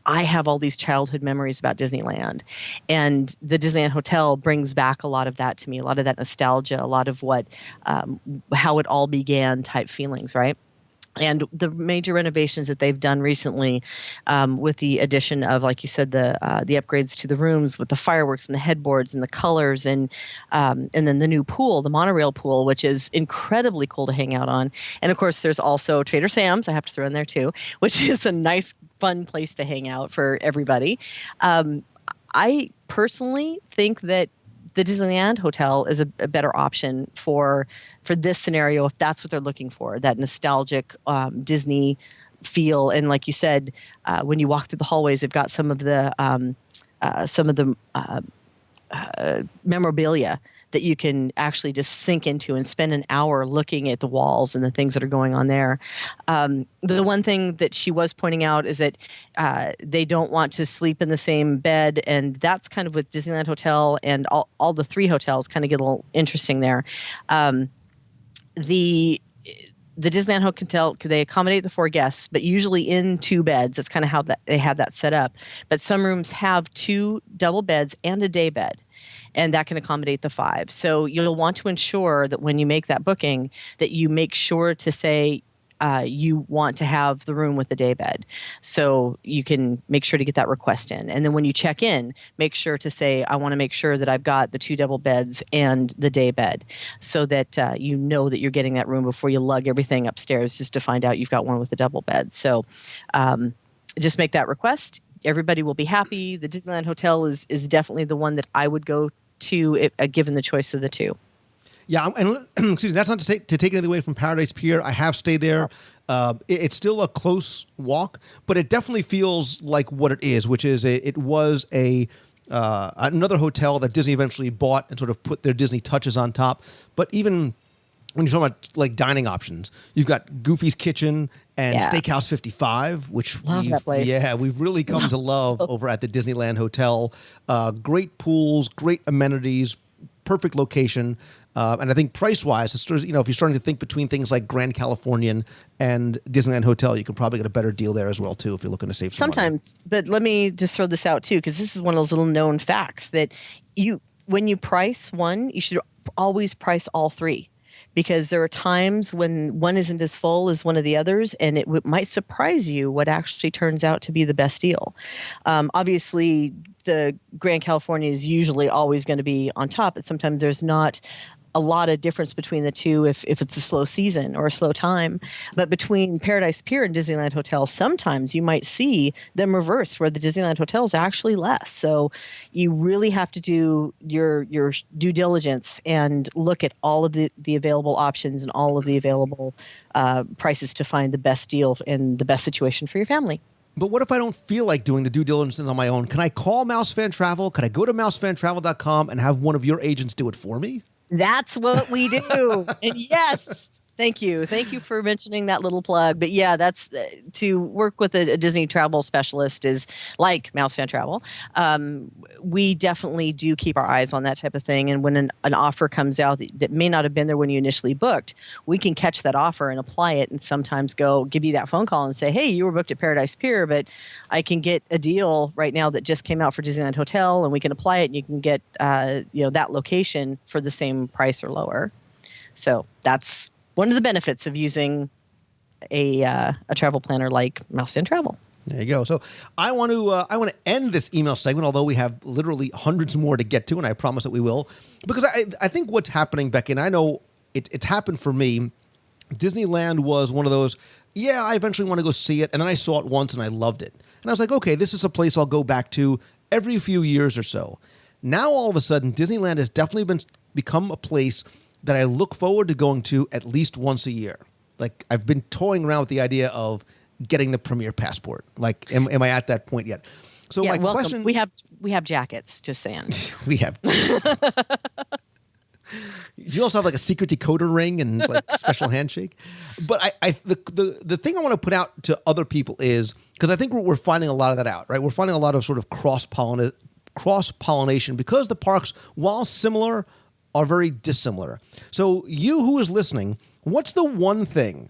I have all these childhood memories about Disneyland. And the Disneyland Hotel brings back a lot of that to me, a lot of that nostalgia, a lot of what, how it all began type feelings, right? And the major renovations that they've done recently, with the addition of, like you said, the upgrades to the rooms with the fireworks and the headboards and the colors, and then the new pool, the monorail pool, which is incredibly cool to hang out on. And of course, there's also Trader Sam's. I have to throw in there too, which is a nice, fun place to hang out for everybody. I personally think that the Disneyland Hotel is a better option for this scenario if that's what they're looking for, that nostalgic Disney feel. And like you said, when you walk through the hallways, they've got some of the memorabilia that you can actually just sink into and spend an hour looking at the walls and the things that are going on there. The one thing that she was pointing out is that they don't want to sleep in the same bed, and that's kind of with Disneyland Hotel and all the three hotels kind of get a little interesting there. The Disneyland Hotel, they accommodate the 4 guests, but usually in 2 beds. That's kind of how they have that set up. But some rooms have 2 double beds and a day bed, and that can accommodate the 5. So you'll want to ensure that when you make that booking, that you make sure to say you want to have the room with the day bed. So you can make sure to get that request in. And then when you check in, make sure to say, I want to make sure that I've got the 2 double beds and the day bed, so that you know that you're getting that room before you lug everything upstairs just to find out you've got one with a double bed. So just make that request. Everybody will be happy. The Disneyland Hotel is definitely the one that I would go to given the choice of the 2. Yeah, and excuse me, that's not to take anything away from Paradise Pier. I have stayed there. It's still a close walk, but it definitely feels like what it is, which is it was another hotel that Disney eventually bought and sort of put their Disney touches on top. But even when you're talking about like dining options, you've got Goofy's Kitchen and Steakhouse 55, which we've really come to love over at the Disneyland Hotel. Great pools, great amenities, perfect location. And I think price-wise, if you're starting to think between things like Grand Californian and Disneyland Hotel, you can probably get a better deal there as well, too, if you're looking to save some money. Sometimes, but let me just throw this out, too, because this is one of those little known facts that when you price one, you should always price all 3. Because there are times when one isn't as full as one of the others, and it might surprise you what actually turns out to be the best deal. Obviously, the Grand California is usually always going to be on top, but sometimes there's not a lot of difference between the 2 if it's a slow season or a slow time. But between Paradise Pier and Disneyland Hotel, sometimes you might see them reverse, where the Disneyland Hotel is actually less. So you really have to do your due diligence and look at all of the available options and all of the available prices to find the best deal and the best situation for your family. But what if I don't feel like doing the due diligence on my own? Can I call Mouse Fan Travel? Can I go to mousefantravel.com and have one of your agents do it for me? That's what we do. And yes, thank you. Thank you for mentioning that little plug. But yeah, that's to work with a Disney travel specialist is like Mouse Fan Travel. We definitely do keep our eyes on that type of thing. And when an offer comes out that may not have been there when you initially booked, we can catch that offer and apply it, and sometimes give you that phone call and say, hey, you were booked at Paradise Pier, but I can get a deal right now that just came out for Disneyland Hotel, and we can apply it, and you can get that location for the same price or lower. So that's one of the benefits of using a travel planner like Mouse Fan Travel. There you go. So I want to end this email segment, although we have literally hundreds more to get to, and I promise that we will, because I think what's happening, Becky, and I know it's happened for me. Disneyland was one of those, I eventually want to go see it, and then I saw it once and I loved it, and I was like, okay, this is a place I'll go back to every few years or so. Now all of a sudden, Disneyland has definitely become a place that I look forward to going to at least once a year. Like, I've been toying around with the idea of getting the Premier Passport. Like, am I at that point yet? So my welcome. question... We have jackets, just saying. We have jackets. Do you also have like a secret decoder ring and like a special handshake? But the thing I want to put out to other people is, because I think we're finding a lot of that out, right? We're finding a lot of sort of cross-pollination because the parks, while similar, are very dissimilar. So you who is listening, what's the one thing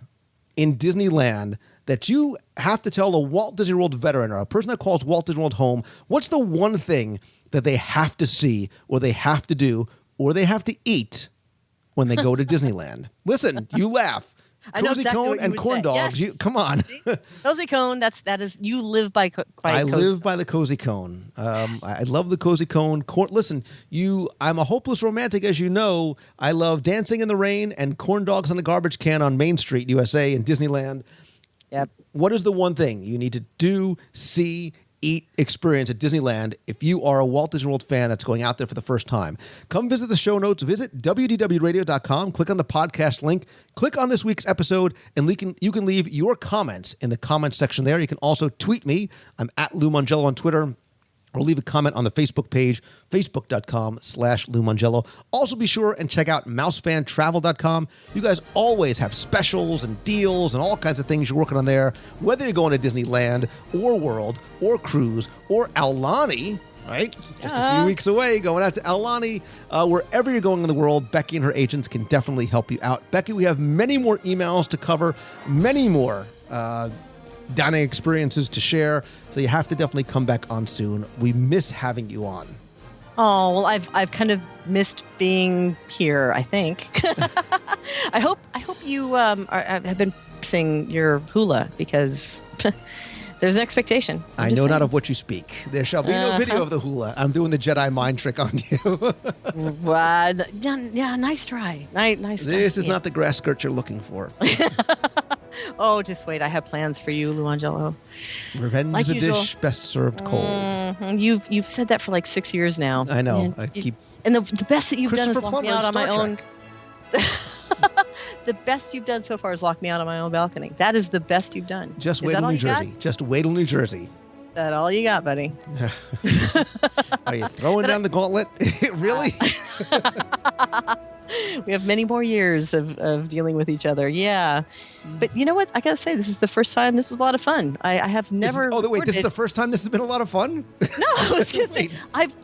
in Disneyland that you have to tell a Walt Disney World veteran or a person that calls Walt Disney World home? What's the one thing that they have to see or they have to do or they have to eat when they go to Disneyland? Listen, you laugh. I know Cozy exactly cone what you and would corn say. dogs. Yes. Come on. Cozy cone. That is you live by. I cozy live by the cozy cone. I love the cozy cone. Listen, I'm a hopeless romantic, as you know. I love dancing in the rain and corn dogs on a garbage can on Main Street, USA, in Disneyland. Yep. What is the one thing you need to do, see, eat, experience at Disneyland if you are a Walt Disney World fan that's going out there for the first time? Come visit the show notes. Visit WDWradio.com. Click on the podcast link. Click on this week's episode, and you can leave your comments in the comments section there. You can also tweet me. I'm at Lou Mongello on Twitter. Or leave a comment on the Facebook page, facebook.com/Lou Mongello. Also be sure and check out mousefantravel.com. You guys always have specials and deals and all kinds of things you're working on there. Whether you're going to Disneyland or World or Cruise or Aulani, right? Just a few weeks away, going out to Aulani. Wherever you're going in the world, Becky and her agents can definitely help you out. Becky, we have many more emails to cover, many more dining experiences to share, so you have to definitely come back on soon. We miss having you on. Oh, well, I've kind of missed being here, I think. I hope you have been practicing your hula, because there's an expectation. I know not of what you speak. There shall be no video of the hula. I'm doing the Jedi mind trick on you. Yeah, nice try. Nice. This is not the grass skirt you're looking for. Oh, just wait. I have plans for you, Lou Mongello. Revenge Like is a usual. dish best served cold. Mm-hmm. You've said that for like 6 years now. I know. And the best that you've done is Christopher lock me Plummer out on Star my own. Trek. The best you've done so far is lock me out on my own balcony. That is the best you've done. Just Is wait that till all New you got? Jersey. Just wait till New Jersey. Is that all you got, buddy? Are you throwing down the gauntlet? Really? We have many more years of dealing with each other. Yeah. But you know what? I got to say, this is the first time. This was a lot of fun. I have never. Wait, this is the first time this has been a lot of fun? No, I was going to say,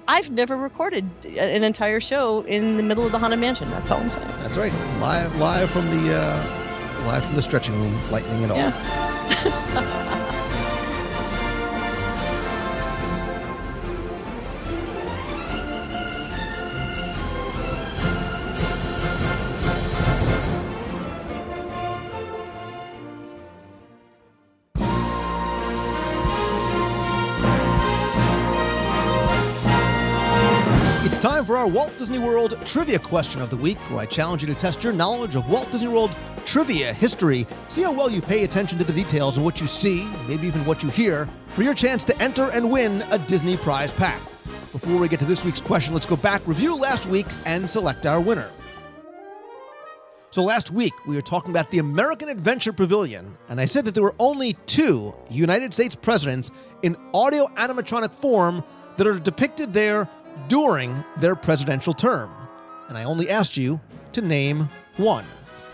I've never recorded an entire show in the middle of the Haunted Mansion. That's all I'm saying. That's right. Live from the stretching room, lightning and all. Yeah. It's time for our Walt Disney World Trivia Question of the Week, where I challenge you to test your knowledge of Walt Disney World trivia history. See how well you pay attention to the details of what you see, maybe even what you hear, for your chance to enter and win a Disney prize pack. Before we get to this week's question, let's go back, review last week's, and select our winner. So last week, we were talking about the American Adventure Pavilion, and I said that there were only 2 United States presidents in audio animatronic form that are depicted there during their presidential term. and I only asked you to name one.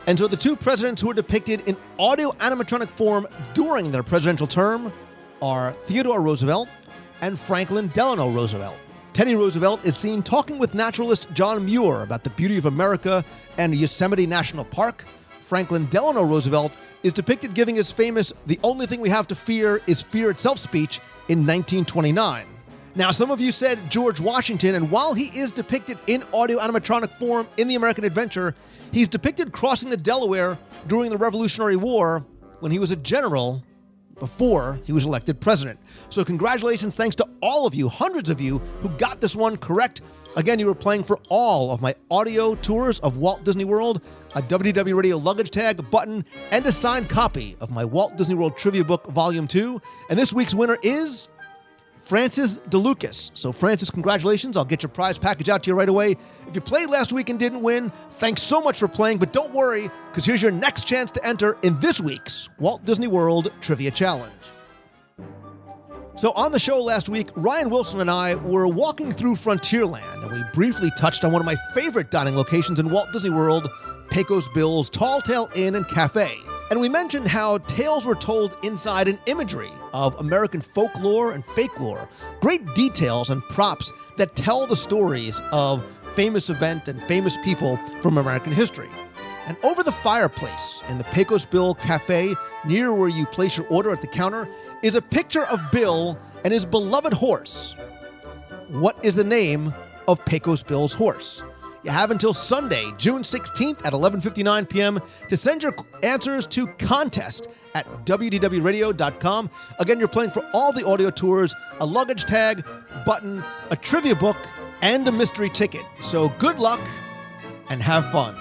And so the two presidents who were depicted in audio animatronic form during their presidential term are Theodore Roosevelt and Franklin Delano Roosevelt. Teddy Roosevelt is seen talking with naturalist John Muir about the beauty of America and Yosemite National Park. Franklin Delano Roosevelt is depicted giving his famous "The only thing we have to fear is fear itself" speech in 1929. Now, some of you said George Washington, and while he is depicted in audio animatronic form in The American Adventure, he's depicted crossing the Delaware during the Revolutionary War when he was a general before he was elected president. So congratulations, thanks to all of you, hundreds of you, who got this one correct. Again, you were playing for all of my audio tours of Walt Disney World, a WDW Radio luggage tag, button, and a signed copy of my Walt Disney World Trivia Book Volume 2. And this week's winner is Francis DeLucas. So Francis, congratulations. I'll get your prize package out to you right away. If you played last week and didn't win, thanks so much for playing, but don't worry, because here's your next chance to enter in this week's Walt Disney World Trivia Challenge. So on the show last week, Ryan Wilson and I were walking through Frontierland, and we briefly touched on one of my favorite dining locations in Walt Disney World, Pecos Bill's Tall Tale Inn and Cafe. And we mentioned how tales were told inside an imagery of American folklore and fake lore. Great details and props that tell the stories of famous events and famous people from American history. And over the fireplace in the Pecos Bill Cafe, near where you place your order at the counter, is a picture of Bill and his beloved horse. What is the name of Pecos Bill's horse? You have until Sunday, June 16th at 11:59 p.m. to send your answers to contest at WDWRadio.com. Again, you're playing for all the audio tours, a luggage tag, button, a trivia book, and a mystery ticket. So good luck and have fun.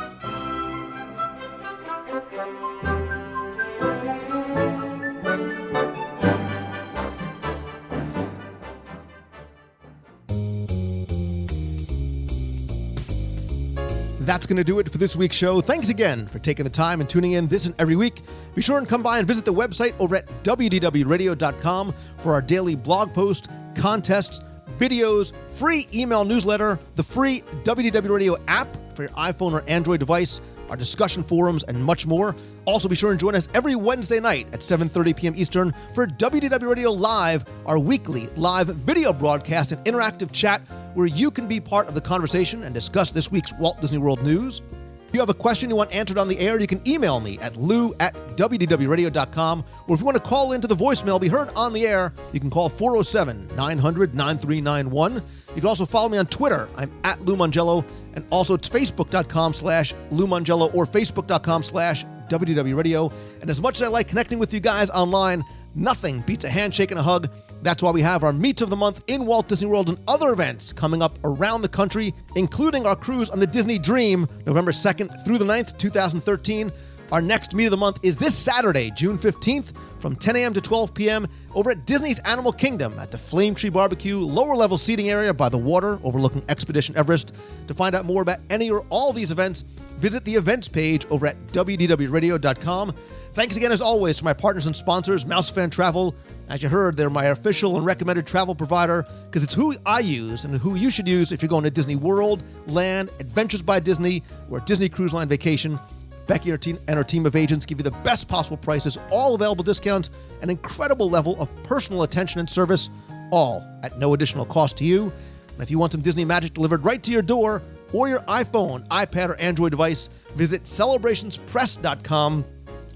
That's going to do it for this week's show. Thanks again for taking the time and tuning in this and every week. Be sure and come by and visit the website over at WDWRadio.com for our daily blog posts, contests, videos, free email newsletter, the free WDW Radio app for your iPhone or Android device, our discussion forums, and much more. Also, be sure and join us every Wednesday night at 7:30 p.m. Eastern for WDW Radio Live, our weekly live video broadcast and interactive chat where you can be part of the conversation and discuss this week's Walt Disney World news. If you have a question you want answered on the air, you can email me at lou@WDWRadio.com, or if you want to call into the voicemail, be heard on the air, you can call 407-900-9391. You can also follow me on Twitter. I'm at Lou Mongello, and also it's facebook.com/Lou Mongello or facebook.com/WDW Radio. And as much as I like connecting with you guys online, nothing beats a handshake and a hug. That's why we have our Meets of the Month in Walt Disney World and other events coming up around the country, including our cruise on the Disney Dream, November 2nd through the 9th, 2013. Our next Meet of the Month is this Saturday, June 15th, from 10 a.m. to 12 p.m. over at Disney's Animal Kingdom at the Flame Tree Barbecue, lower level seating area by the water overlooking Expedition Everest. To find out more about any or all these events, visit the events page over at WDWRadio.com. Thanks again, as always, to my partners and sponsors, Mousefan Travel. As you heard, they're my official and recommended travel provider because it's who I use and who you should use if you're going to Disney World, Land, Adventures by Disney, or Disney Cruise Line Vacation. Becky and her team of agents give you the best possible prices, all available discounts, an incredible level of personal attention and service, all at no additional cost to you. And if you want some Disney magic delivered right to your door or your iPhone, iPad, or Android device, visit celebrationspress.com.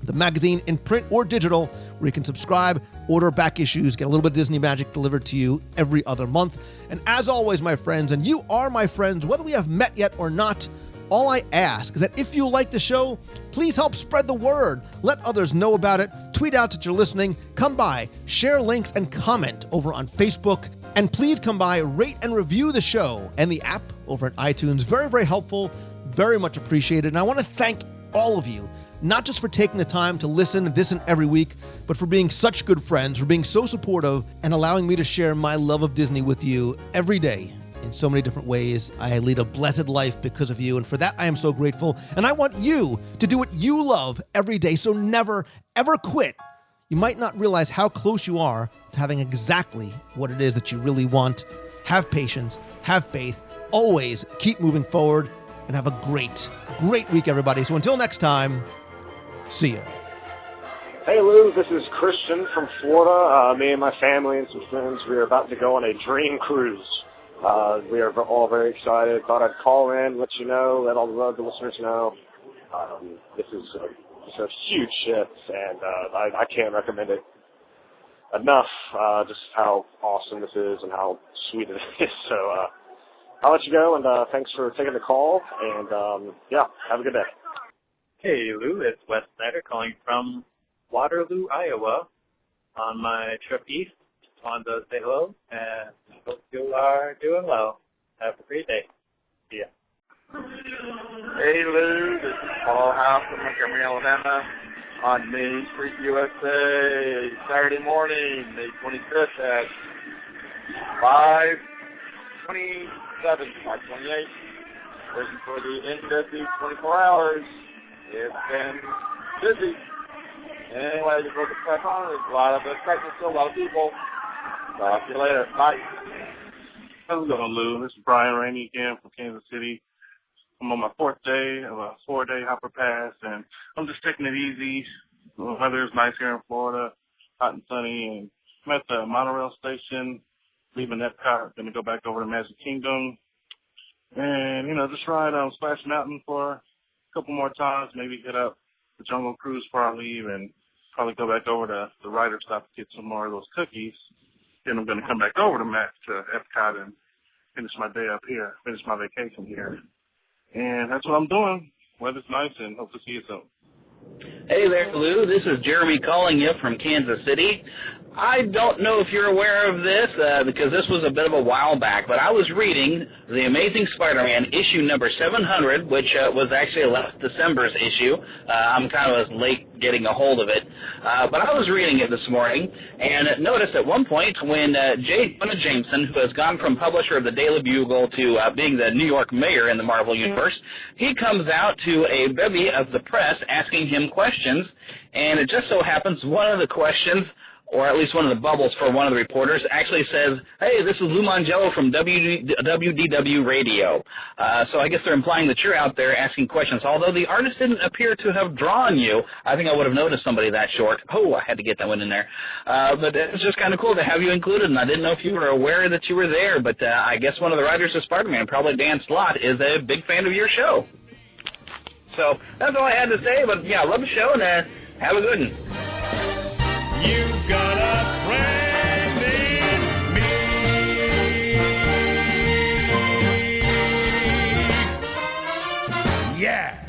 The magazine in print or digital, where you can subscribe, order back issues, get a little bit of Disney magic delivered to you every other month. And as always, my friends, and you are my friends, whether we have met yet or not, all I ask is that if you like the show, please help spread the word. Let others know about it. Tweet out that you're listening. Come by, share links, and comment over on Facebook. And please come by, rate and review the show and the app over at iTunes. Very, very helpful. Very much appreciated. And I want to thank all of you, not just for taking the time to listen this and every week, but for being such good friends, for being so supportive, and allowing me to share my love of Disney with you every day in so many different ways. I lead a blessed life because of you, and for that I am so grateful. And I want you to do what you love every day, so never, ever quit. You might not realize how close you are to having exactly what it is that you really want. Have patience, have faith, always keep moving forward, and have a great, great week, everybody. So until next time, see ya. Hey Lou, this is Christian from Florida. Me and my family and some friends, we are about to go on a dream cruise. We are all very excited. Thought I'd call in, let you know, let all the listeners know. This is a huge ship, and I can't recommend it enough, just how awesome this is and how sweet it is. So I'll let you go, and thanks for taking the call, and have a good day. Hey Lou, it's Wes Snyder calling from Waterloo, Iowa, on my trip east. Just wanted to say hello, and hope you are doing well. Have a great day. See ya. Hey Lou, this is Paul House from Montgomery, Alabama, on Main Street, USA, Saturday morning, May 25th at 5:27, 5:28. Waiting for the NW 24 hours. It's been busy. Anyway, just looking back on. There's a lot of excitement, still a lot of people. Talk to you later. Bye. How's it going, Lou? This is Brian Rainey again from Kansas City. I'm on my 4th day of a 4-day hopper pass, and I'm just taking it easy. The weather is nice here in Florida, hot and sunny, and I'm at the monorail station, leaving Epcot, going to go back over to Magic Kingdom, and, just ride Splash Mountain for a couple more times, maybe hit up the Jungle Cruise before I leave, and probably go back over to the Ryder Stop to get some more of those cookies. Then I'm going to come back over to Epcot and finish my day up here, finish my vacation here. And that's what I'm doing. Weather's nice, and hope to see you soon. Hey there, Lou. This is Jeremy calling you from Kansas City. I don't know if you're aware of this, because this was a bit of a while back, but I was reading The Amazing Spider-Man issue number 700, which was actually last December's issue. I'm kind of late getting a hold of it. But I was reading it this morning, and noticed at one point when J. Jonah Jameson, who has gone from publisher of the Daily Bugle to being the New York mayor in the Marvel Universe, he comes out to a bevy of the press asking him questions, and it just so happens one of the questions, or at least one of the bubbles for one of the reporters, actually says, hey, this is Lou Mangello from WDW Radio. So I guess they're implying that you're out there asking questions. Although the artist didn't appear to have drawn you, I think I would have noticed somebody that short. Oh, I had to get that one in there. But it's just kind of cool to have you included, and I didn't know if you were aware that you were there. But I guess one of the writers of Spider-Man, probably Dan Slott, is a big fan of your show. So that's all I had to say. But, yeah, love the show, and have a good one. You've got a friend in me. Yeah.